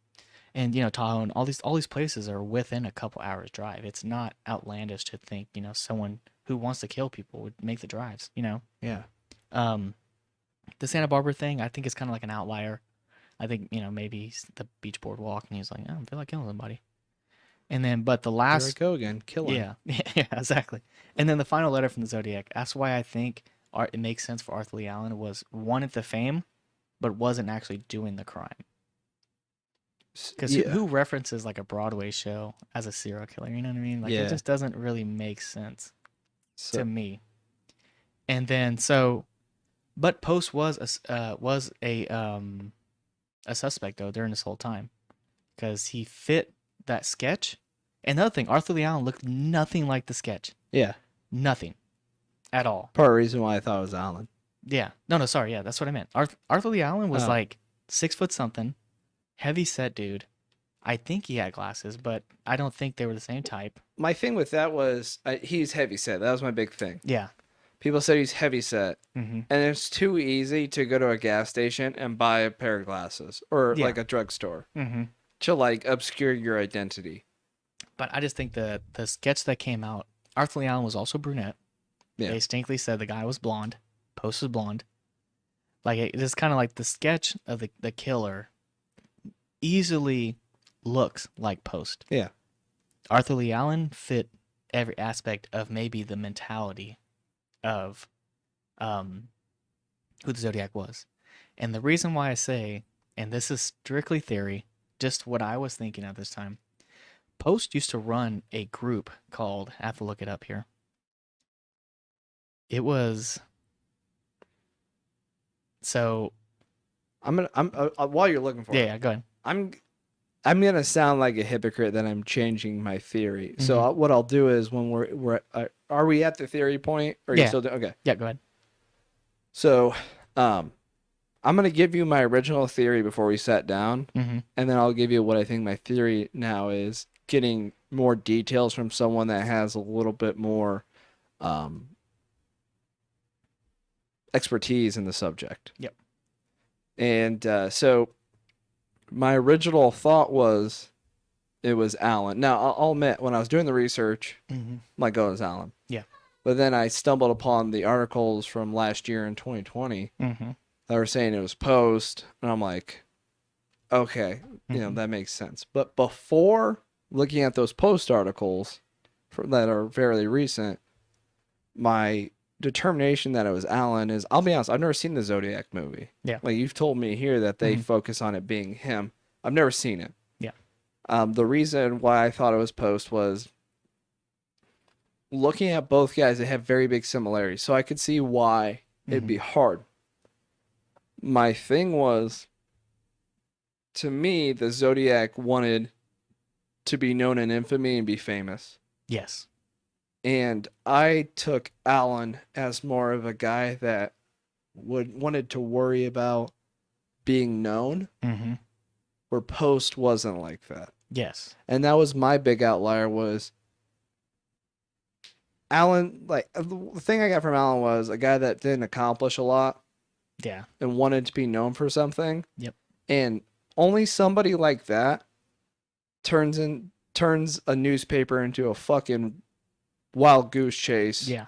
and Tahoe and all these places are within a couple hours drive. It's not outlandish to think someone who wants to kill people would make the drives. Yeah. The Santa Barbara thing, I think, is kind of like an outlier. I think, maybe he's the beach boardwalk and he's like, I don't feel like killing somebody. And then, but the last. Here I go again, killing. Yeah, yeah, exactly. And then the final letter from the Zodiac. That's why I think it makes sense for Arthur Lee Allen was wanted the fame, but wasn't actually doing the crime. Because who references like a Broadway show as a serial killer? You know what I mean? Like it just doesn't really make sense to me. And then, so But Post was a suspect though during this whole time because he fit that sketch. And another thing, Arthur Lee Allen looked nothing like the sketch. Yeah. Nothing at all. Part of the reason why I thought it was Alan. Yeah. No, sorry. Yeah, that's what I meant. Arthur Lee Allen was Oh. like 6 foot something, heavy set dude. I think he had glasses, but I don't think they were the same type. My thing with that was he's heavy set. That was my big thing. Yeah. People said he's heavy set, Mm-hmm. and it's too easy to go to a gas station and buy a pair of glasses or Yeah. like a drugstore Mm-hmm. to like obscure your identity. But I just think the sketch that came out, Arthur Lee Allen was also brunette. Yeah. They distinctly said the guy was blonde. Post was blonde. Like it is kind of like the sketch of the killer easily looks like Post. Yeah. Arthur Lee Allen fit every aspect of maybe the mentality of who the Zodiac was. And the reason why I say, and this is strictly theory, just what I was thinking at this time, Post used to run a group called, I have to look it up here. It was, so, I'm while you're looking for it, yeah, go ahead. I'm gonna sound like a hypocrite that I'm changing my theory. So what I'll do is when we're are we at the theory point? Or are you Yeah. still okay? Yeah, go ahead. So, I'm gonna give you my original theory before we sat down, Mm-hmm. and then I'll give you what I think my theory now is. Getting more details from someone that has a little bit more expertise in the subject. Yep. And so my original thought was it was Alan. Now, I'll admit, when I was doing the research, Mm-hmm. I'm like, oh, it was Alan. Yeah. But then I stumbled upon the articles from last year in 2020 Mm-hmm. that were saying it was Post. And I'm like, okay, that makes sense. But before looking at those Post articles that are fairly recent, my determination that it was Alan is, I'll be honest, I've never seen the Zodiac movie. Yeah. Like you've told me here that they focus on it being him. I've never seen it. Yeah. The reason why I thought it was Post was looking at both guys, they have very big similarities. So I could see why it'd be hard. My thing was, to me, the Zodiac wanted to be known in infamy and be famous. Yes. And I took Alan as more of a guy that wanted to worry about being known, Mm-hmm. where Post wasn't like that. Yes. And that was my big outlier was Alan, like the thing I got from Alan was a guy that didn't accomplish a lot Yeah. and wanted to be known for something. Yep. And only somebody like that turns a newspaper into a fucking wild goose chase. Yeah.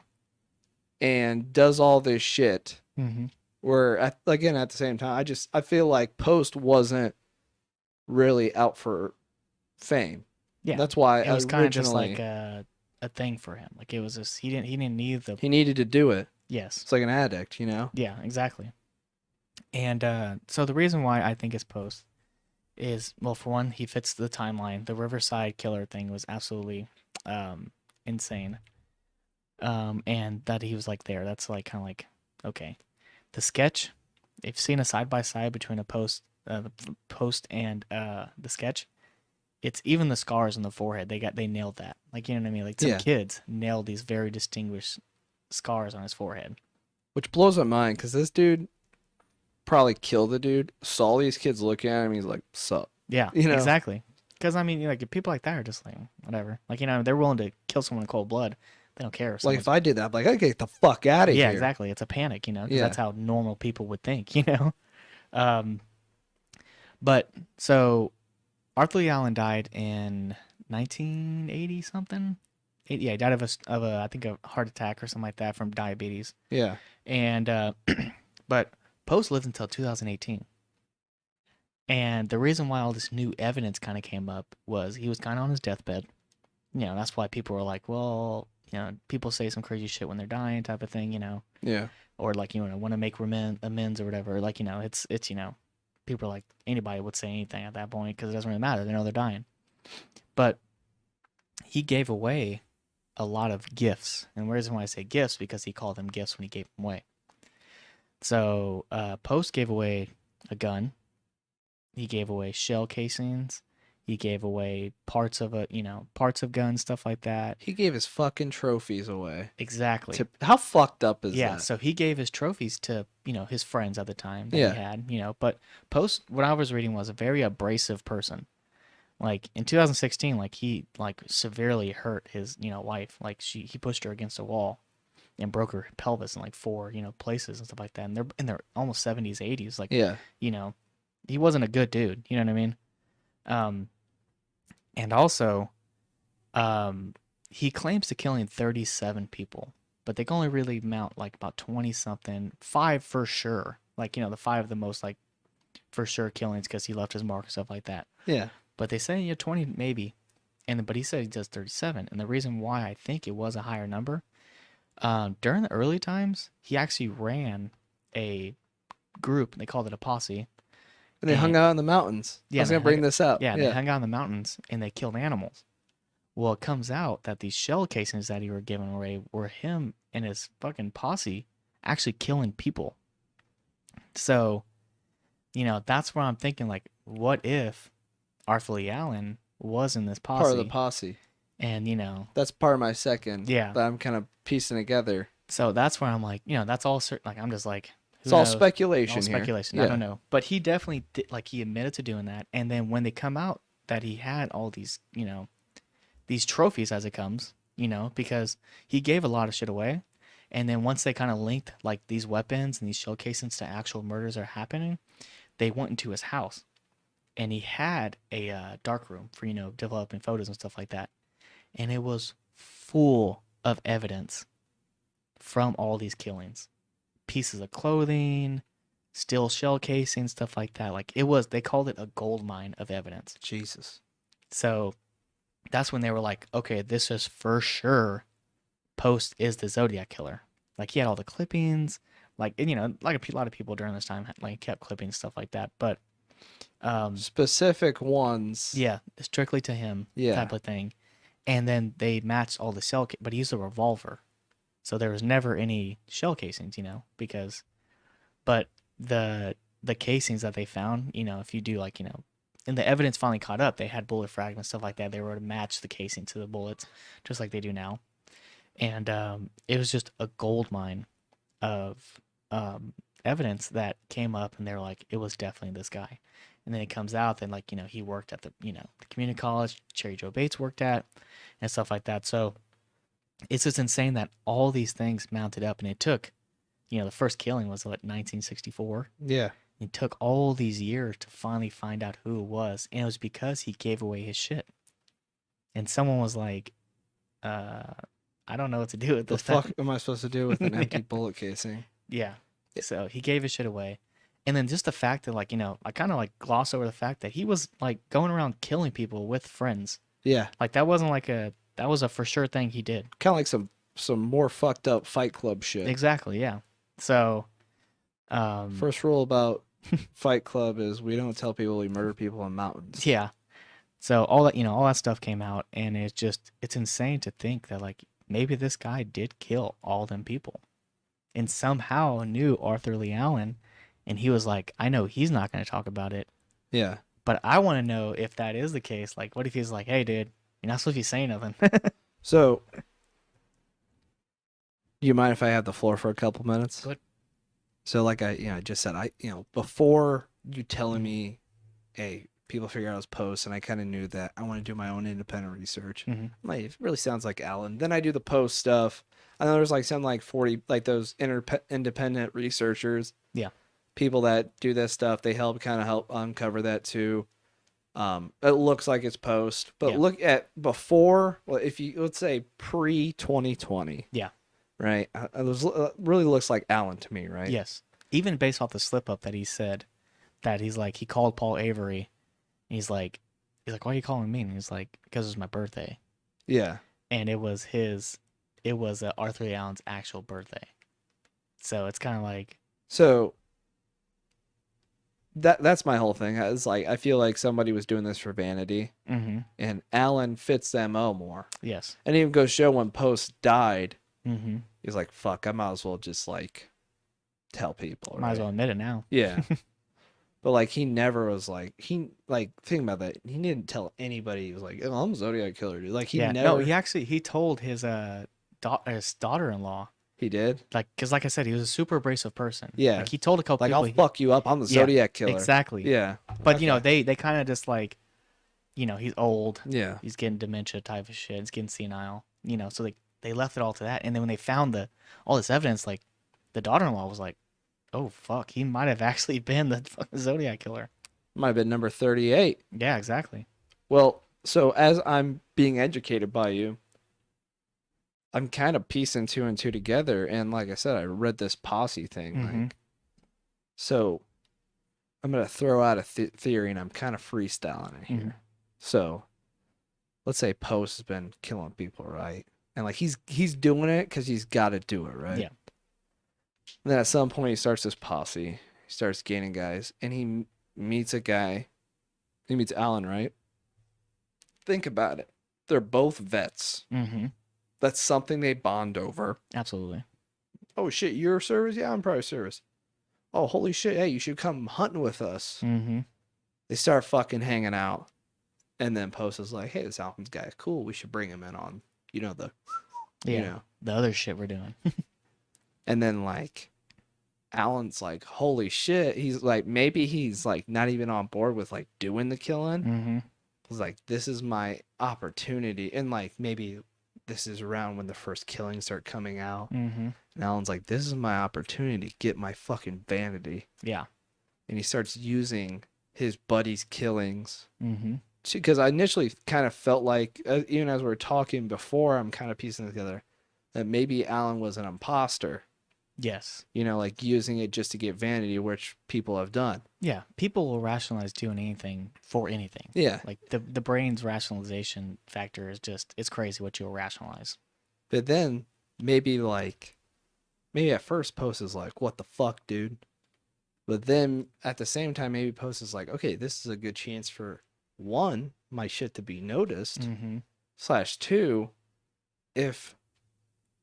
And does all this shit. Mm-hmm. Where at the same time, I feel like Post wasn't really out for fame. Yeah. That's why It was kind of just originally like a thing for him. Like it was just he didn't need the he needed to do it. yes. It's like an addict, you know? Yeah, exactly. And so the reason why I think it's Post is, well, for one, he fits the timeline. The Riverside killer thing was absolutely insane. And that he was like there. That's like kind of like, okay. The sketch, if you've seen a side by side between the Post and the sketch, it's even the scars on the forehead. They nailed that. Like, you know what I mean? Like some kids nailed these very distinguished scars on his forehead. Which blows my mind because this dude probably killed the dude, saw these kids looking at him, he's like, sup? Yeah, You know? exactly. Because, I mean, like, people like that are just like, whatever. Like, you know, they're willing to kill someone in cold blood. They don't care. Like, if I did that, I'd be like, I get the fuck out of here. Yeah, exactly. It's a panic, you know, because Yeah. that's how normal people would think, you know? But, so, Arthur Lee Allen died in 1980 something. Yeah, he died of I think a heart attack or something like that from diabetes. Yeah. And but Post lived until 2018. And the reason why all this new evidence kind of came up was he was kind of on his deathbed. You know, that's why people were like, well, you know, people say some crazy shit when they're dying type of thing, you know. Yeah. Or like, you know, want to make amends or whatever. Like, you know, it's you know, people are like, anybody would say anything at that point because it doesn't really matter. They know they're dying. But he gave away a lot of gifts. And the reason why I say gifts because he called them gifts when he gave them away. So Post gave away a gun. He gave away shell casings. He gave away parts of parts of guns, stuff like that. He gave his fucking trophies away. Exactly. How fucked up is Yeah, that? so he gave his trophies to, his friends at the time that he Yeah. had, but Post, what I was reading, was a very abrasive person. Like in 2016, like he like severely hurt his, wife. Like he pushed her against a wall and broke her pelvis in like four, places and stuff like that. And they're in their almost 70s, 80s. Like, Yeah. He wasn't a good dude. You know what I mean? Um, and also, he claims to killing 37 people, but they can only really mount like about 20 something, five for sure. Like, the five of the most like for sure killings because he left his mark and stuff like that. Yeah. But they say 20 maybe, but he said he does 37. And the reason why I think it was a higher number, during the early times, he actually ran a group. They called it a posse. And they hung out in the mountains. Yeah, I was going to bring this up. Yeah, they hung out in the mountains and they killed animals. Well, it comes out that these shell casings that he were giving away were him and his fucking posse actually killing people. So, that's where I'm thinking, like, what if Arthur Lee Allen was in this posse? Part of the posse. And, That's part of my second. Yeah. That I'm kind of piecing together. So that's where I'm like, that's all certain. Like, I'm just like, it's all speculation. All speculation. Yeah. I don't know. But he definitely did, like, he admitted to doing that. And then when they come out that he had all these, these trophies as it comes, because he gave a lot of shit away. And then once they kind of linked like these weapons and these shell casings to actual murders are happening, they went into his house. And he had a dark room for, developing photos and stuff like that. And it was full of evidence from all these killings. Pieces of clothing, steel shell casing, stuff like that. Like they called it a gold mine of evidence. Jesus. So that's when they were like, okay, this is for sure Post is the Zodiac killer. Like he had all the clippings, like, and, like a lot of people during this time like kept clipping stuff like that. But specific ones. Yeah, strictly to him, type of thing. And then they matched all the shell, but he used a revolver. So there was never any shell casings, but the casings that they found, if you do like, and the evidence finally caught up, they had bullet fragments, stuff like that. They were to match the casing to the bullets, just like they do now. And it was just a gold mine of evidence that came up, and they were like, it was definitely this guy. And then it comes out that, like, he worked at the, the community college Cherry Joe Bates worked at and stuff like that. So it's just insane that all these things mounted up, and it took, the first killing was what, 1964. Yeah. It took all these years to finally find out who it was, and it was because he gave away his shit. And someone was like, I don't know what to do with this. What the fuck am I supposed to do with an empty bullet casing? Yeah. So he gave his shit away. And then just the fact that, like, I kind of like gloss over the fact that he was like going around killing people with friends. Yeah. Like that wasn't like that was a for sure thing he did. Kind of like some more fucked up Fight Club shit. Exactly. Yeah. So, first rule about Fight Club is we don't tell people we murder people in mountains. Yeah. So all that, all that stuff came out, and it's insane to think that like maybe this guy did kill all them people and somehow knew Arthur Lee Allen. And he was like, I know he's not going to talk about it. Yeah. But I want to know if that is the case. Like, what if he's like, hey, dude, you're not supposed to be saying nothing. So, you mind if I have the floor for a couple minutes? Good. So, like I just said, before you telling me, hey, people figure out his posts, and I kind of knew that I want to do my own independent research. Mm-hmm. Like, it really sounds like Alan. Then I do the post stuff. I know there's like something like 40, like those independent researchers. Yeah. People that do this stuff, they help uncover that too. It looks like it's post, but look at before. Well, if you let's say pre 2020, yeah, right. It really looks like Alan to me, right? Yes, even based off the slip up that he said, that he called Paul Avery, and he's like, why are you calling me? And he's like, because it's my birthday. Yeah, and it was Arthur Lee Allen's actual birthday, so it's kind of like so. That's my whole thing. It's like I feel like somebody was doing this for vanity, and Alan fits the MO more. Yes, and even goes show when Post died, he's like, "Fuck, I might as well just like tell people. Might as right? well admit it now. Yeah. But like he never was like think about that. He didn't tell anybody. He was like, oh, I'm a Zodiac killer, dude. Like he Yeah. No, never. he told his his daughter-in-law, He did. like, because like I said, he was a super abrasive person. Yeah. Like he told a couple Like people. I'll fuck you up. I'm the Yeah, Zodiac killer. exactly. Yeah. But you know, Okay. they kind of just like, you know, he's old. Yeah. He's getting dementia type of shit. He's getting senile. You know, so they left it all to that. And then when they found all this evidence, like the daughter-in-law was like, oh fuck, he might have actually been the fucking Zodiac killer. Might have been number 38. Yeah, exactly. Well, so as I'm being educated by you, I'm kind of piecing two and two together. And like I said, I read this posse thing. Mhm. Like, so I'm going to throw out a theory and I'm kind of freestyling it here. Mhm. So let's say Post has been killing people, right? And like he's doing it because he's got to do it, right? Yeah. And then at some point he starts this posse. He starts gaining guys and he meets a guy. He meets Alan, right? Think about it. They're both vets. Mm-hmm. That's something they bond over. Absolutely. Oh shit, you're service? Yeah, I'm probably service. Oh, holy shit, hey, you should come hunting with us. Mm-hmm. They start fucking hanging out. And then Post is like, hey, this Alvin's guy is cool. We should bring him in on, Yeah. you know. The other shit we're doing. And then like Alan's like, holy shit. He's like, maybe he's like not even on board with like doing the killing. Mm-hmm. He's like, this is my opportunity. And like maybe this is around when the first killings start coming out. Mm-hmm. And Alan's like, this is my opportunity to get my fucking vanity. Yeah. And he starts using his buddy's killings. Mm-hmm. Because I initially kind of felt like, even as we were talking before, I'm kind of piecing together that maybe Alan was an imposter. Yes. You know, like using it just to get vanity, which people have done. Yeah. People will rationalize doing anything for anything. Yeah. Like the brain's rationalization factor is just, it's crazy what you'll rationalize. But then maybe at first Post is like, what the fuck, dude? But then at the same time, maybe Post is like, okay, this is a good chance for one, my shit to be noticed. Mm-hmm. /2, if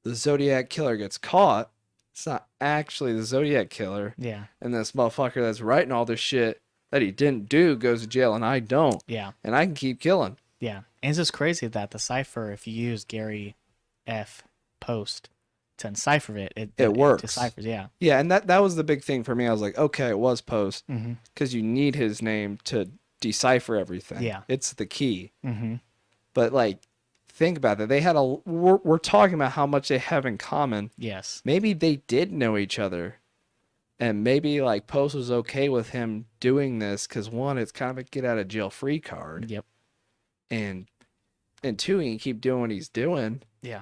the Zodiac killer gets caught, it's not actually the Zodiac killer. Yeah. And this motherfucker that's writing all this shit that he didn't do goes to jail and I don't. Yeah. And I can keep killing. Yeah. And it's just crazy that the cipher, if you use Gary F. Post to encipher it works. It deciphers, yeah. Yeah, and that was the big thing for me. I was like, okay, it was Post. Mm-hmm. Because you need his name to decipher everything. Yeah. It's the key. Mm-hmm. But like, think about that. They had we're talking about how much they have in common. Yes. Maybe they did know each other. And maybe like Post was okay with him doing this because one, it's kind of a get out of jail free card. Yep. And two, he can keep doing what he's doing. Yeah.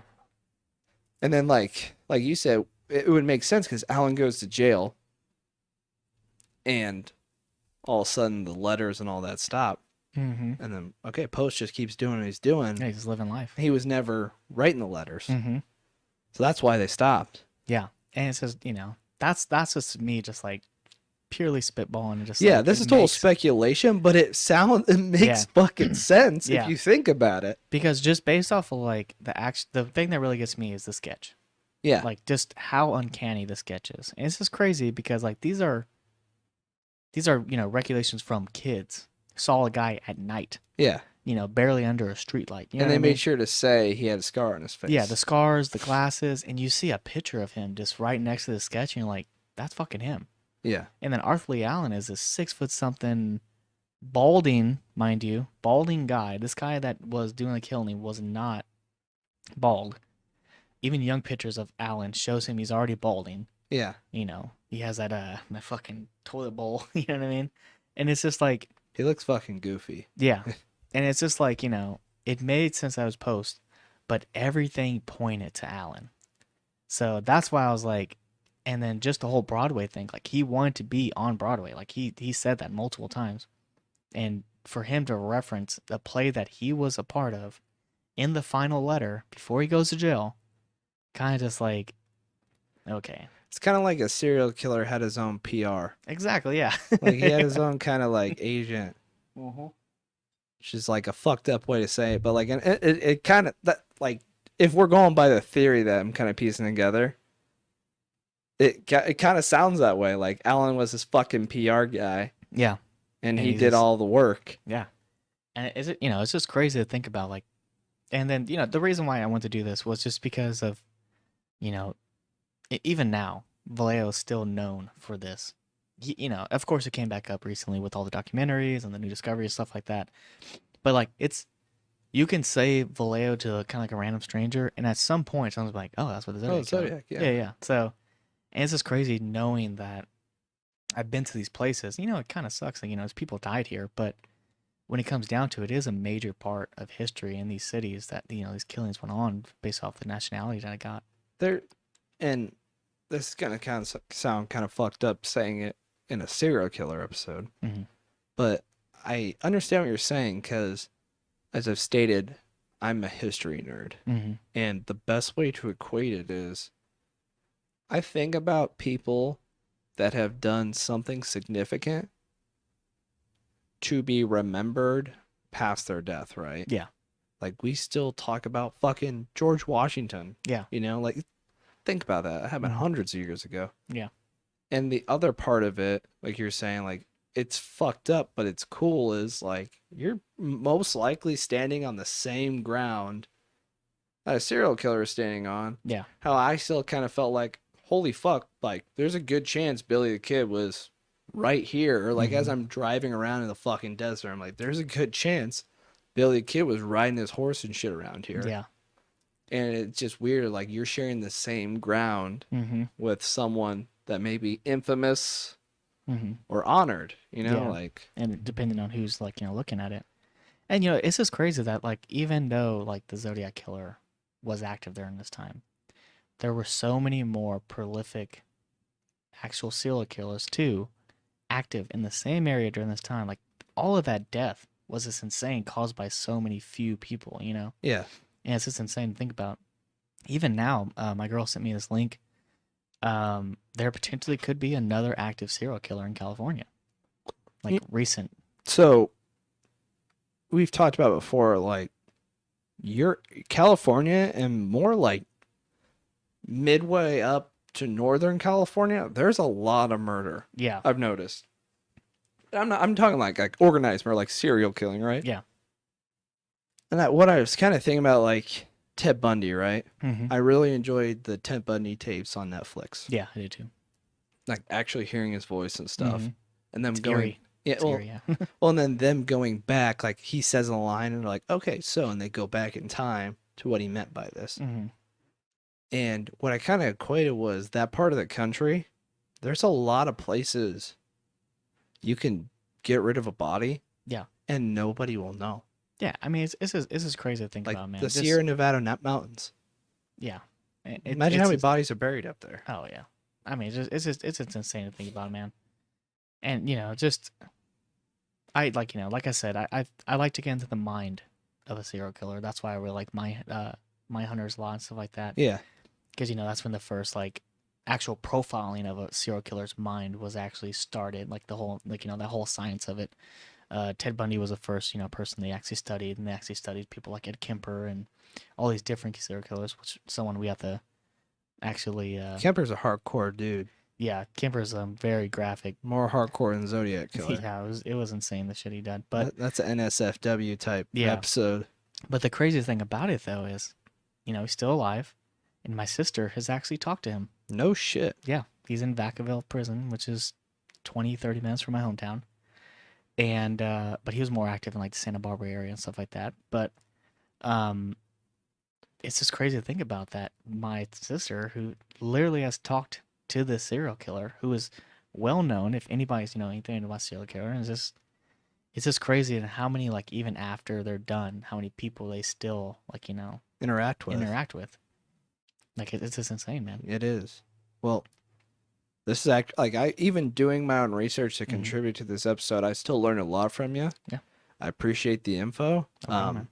And then like you said, it would make sense because Alan goes to jail. And all of a sudden the letters and all that stop. Mm-hmm. And then, okay, Post just keeps doing what he's doing. Yeah, he's living life. He was never writing the letters. Mm-hmm. So that's why they stopped. Yeah. And it says, you know, that's just me just like purely spitballing and just Yeah, like, this it is total makes- speculation, but it makes Yeah. fucking sense Yeah. if you think about it. because just based off of like the thing that really gets me is the sketch. Yeah. Like just how uncanny the sketch is. And it's just crazy because like these are, you know, regulations from kids. Saw a guy at night, Yeah. you know, barely under a streetlight. You know And what they I mean? made sure to say he had a scar on his face. Yeah, the scars, the glasses, and you see a picture of him just right next to the sketch, and you're like, that's fucking him. Yeah. And then Arthur Lee Allen is a 6 foot something, balding, mind you, balding guy. This guy that was doing the killing was not bald. Even young pictures of Allen shows him he's already balding. Yeah. You know, he has that fucking toilet bowl. You know what I mean? And it's just like, He looks fucking goofy. yeah. And it's just like, you know, it made sense that it was Post, but everything pointed to Allen. So that's why I was like, and then just the whole Broadway thing, like he wanted to be on Broadway. Like he said that multiple times. And for him to reference the play that he was a part of in the final letter before he goes to jail, kind of just like, okay. It's kind of like a serial killer had his own PR. Exactly, yeah. Like he had his own kind of like agent. Mm-hmm. Which is like a fucked up way to say it, but like it kind of that like if we're going by the theory that I'm kind of piecing together, it kind of sounds that way. Like Alan was this fucking PR guy, Yeah. and And he he's did just, all the work. yeah. And is it, it's just crazy to think about, like, and then, the reason why I wanted to do this was just because of, you know, even now, Vallejo is still known for this. Of course, it came back up recently with all the documentaries and the new discoveries, stuff like that. But like, you can say Vallejo to kind of like a random stranger, and at some point, someone's like, "Oh, that's what the Zodiac Killer." Zodiac, yeah. Yeah, yeah. So, and it's just crazy knowing that I've been to these places. It kind of sucks that as people died here, but when it comes down to it, it is a major part of history in these cities that these killings went on based off the nationality that I got. There, and this is gonna kind of sound kind of fucked up saying it in a serial killer episode, but I understand what you're saying because, as I've stated, I'm a history nerd, and the best way to equate it is, I think about people that have done something significant to be remembered past their death, right? Yeah. Like, we still talk about fucking George Washington. Yeah. Like, think about that. That happened hundreds of years ago. Yeah. And the other part of it, like you're saying, like, it's fucked up, but it's cool, is like, you're most likely standing on the same ground that a serial killer is standing on. Yeah. How I still kind of felt like, holy fuck, like, there's a good chance Billy the Kid was right here. Or like, as I'm driving around in the fucking desert, I'm like, there's a good chance Billy the Kid was riding his horse and shit around here. Yeah. And it's just weird, like, you're sharing the same ground with someone that may be infamous or honored, Yeah. like, and depending on who's like looking at it. And it's just crazy that, like, even though like the Zodiac Killer was active during this time, there were so many more prolific actual serial killers too active in the same area during this time. Like, all of that death was just insane, caused by so many few people. yeah. And it's just insane to think about. Even now, my girl sent me this link. There potentially could be another active serial killer in California, like recent. So we've talked about before, like, you're California and more like midway up to Northern California, there's a lot of murder. Yeah. I've noticed. I'm talking like organized murder, like serial killing, right? Yeah. And what I was kind of thinking about, like, Ted Bundy, right? I really enjoyed the Ted Bundy tapes on Netflix. Yeah, I did too. Like, actually hearing his voice and stuff. And then Scary. yeah. Well, and then them going back, like, he says a line and they're like, okay, so, and they go back in time to what he meant by this. And what I kind of equated was that part of the country, there's a lot of places you can get rid of a body. Yeah. And nobody will know. Yeah, I mean, it's just crazy to think Like, about, man. the Sierra Nevada mountains. Yeah. Imagine how many bodies are buried up there. Oh yeah. I mean, it's just insane to think about, man. And just I like like I said, I like to get into the mind of a serial killer. That's why I really like my Hunter's Law and stuff like that. Yeah. Because that's when the first like actual profiling of a serial killer's mind was actually started. Like the whole that whole science of it. Ted Bundy was the first person they actually studied, and they actually studied people like Ed Kemper and all these different serial killers, which someone we have to actually. Kemper's a hardcore dude. Yeah, Kemper's very graphic. More hardcore than Zodiac Killer. Yeah, it was insane the shit he did. But that's an NSFW type episode. But the craziest thing about it though is, he's still alive, and my sister has actually talked to him. No shit. Yeah, he's in Vacaville prison, which is 20-30 minutes from my hometown. And but he was more active in like the Santa Barbara area and stuff like that. But it's just crazy to think about that. My sister, who literally has talked to this serial killer, who is well known, if anybody's anything about serial killer, and it's just crazy. And how many, like, even after they're done, how many people they still like interact with. Like, it's just insane, man. It is. Well, this is like, I even doing my own research to contribute to this episode, I still learned a lot from you. Yeah, I appreciate the info. Man.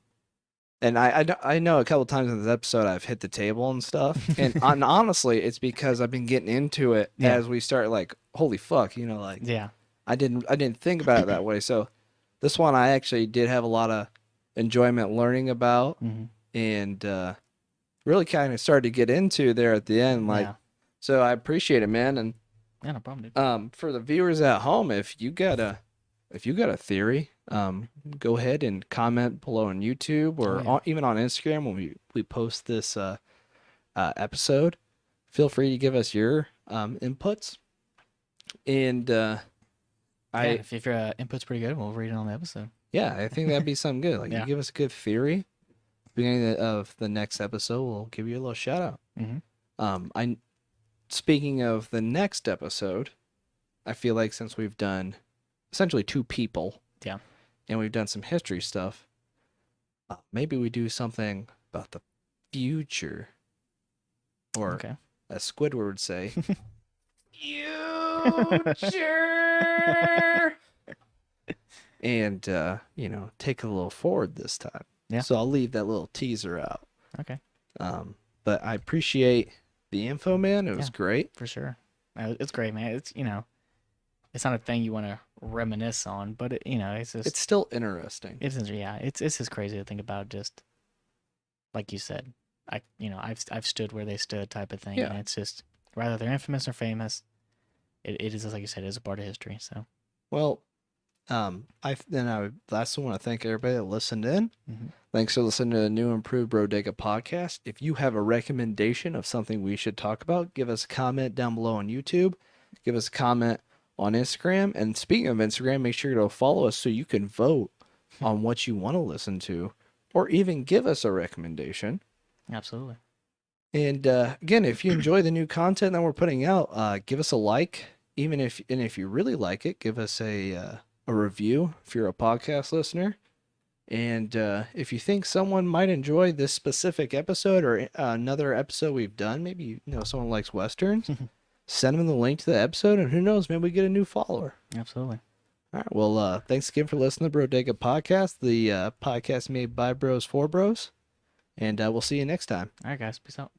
And I know a couple times in this episode I've hit the table and stuff, and honestly, it's because I've been getting into it as we start. Like, holy fuck, like, yeah, I didn't think about it that way. So this one I actually did have a lot of enjoyment learning about, and really kind of started to get into there at the end. Like, So I appreciate it, man. And Yeah, no problem, dude. for the viewers at home, if you got a theory, go ahead and comment below on YouTube Oh, or yeah. even on Instagram when we post this episode. Feel free to give us your inputs. And Yeah, if your input's pretty good, we'll read it on the episode. yeah, I think that'd be something good. Like Yeah. you give us a good theory. Beginning of the next episode, we'll give you a little shout out. Mm-hmm. Speaking of the next episode, I feel like since we've done essentially two people, Yeah. and we've done some history stuff, maybe we do something about the future, or Okay. as Squidward would say, future, and take a little forward this time. Yeah. So I'll leave that little teaser out. Okay. But I appreciate the info, man. It was great. For sure. It's great, man. It's it's not a thing you want to reminisce on, but it's just It's still interesting. it's just crazy to think about. Just like you said, I've stood where they stood, type of thing. Yeah. And it's just whether they're infamous or famous, it is just like you said, it is a part of history. So Well, I lastly want to thank everybody that listened in. Mhm. Thanks for listening to the new improved Brodega podcast. If you have a recommendation of something we should talk about, give us a comment down below on YouTube. Give us a comment on Instagram. And speaking of Instagram, make sure to follow us so you can vote on what you want to listen to, or even give us a recommendation. absolutely. And again, if you enjoy the new content that we're putting out, give us a like. If you really like it, give us a review if you're a podcast listener. And if you think someone might enjoy this specific episode or another episode we've done, maybe someone likes westerns, send them the link to the episode, and who knows, maybe we get a new follower. Absolutely. All right. Well, thanks again for listening to Brodega Podcast, the podcast made by bros for bros, and we'll see you next time. All right, guys. Peace out.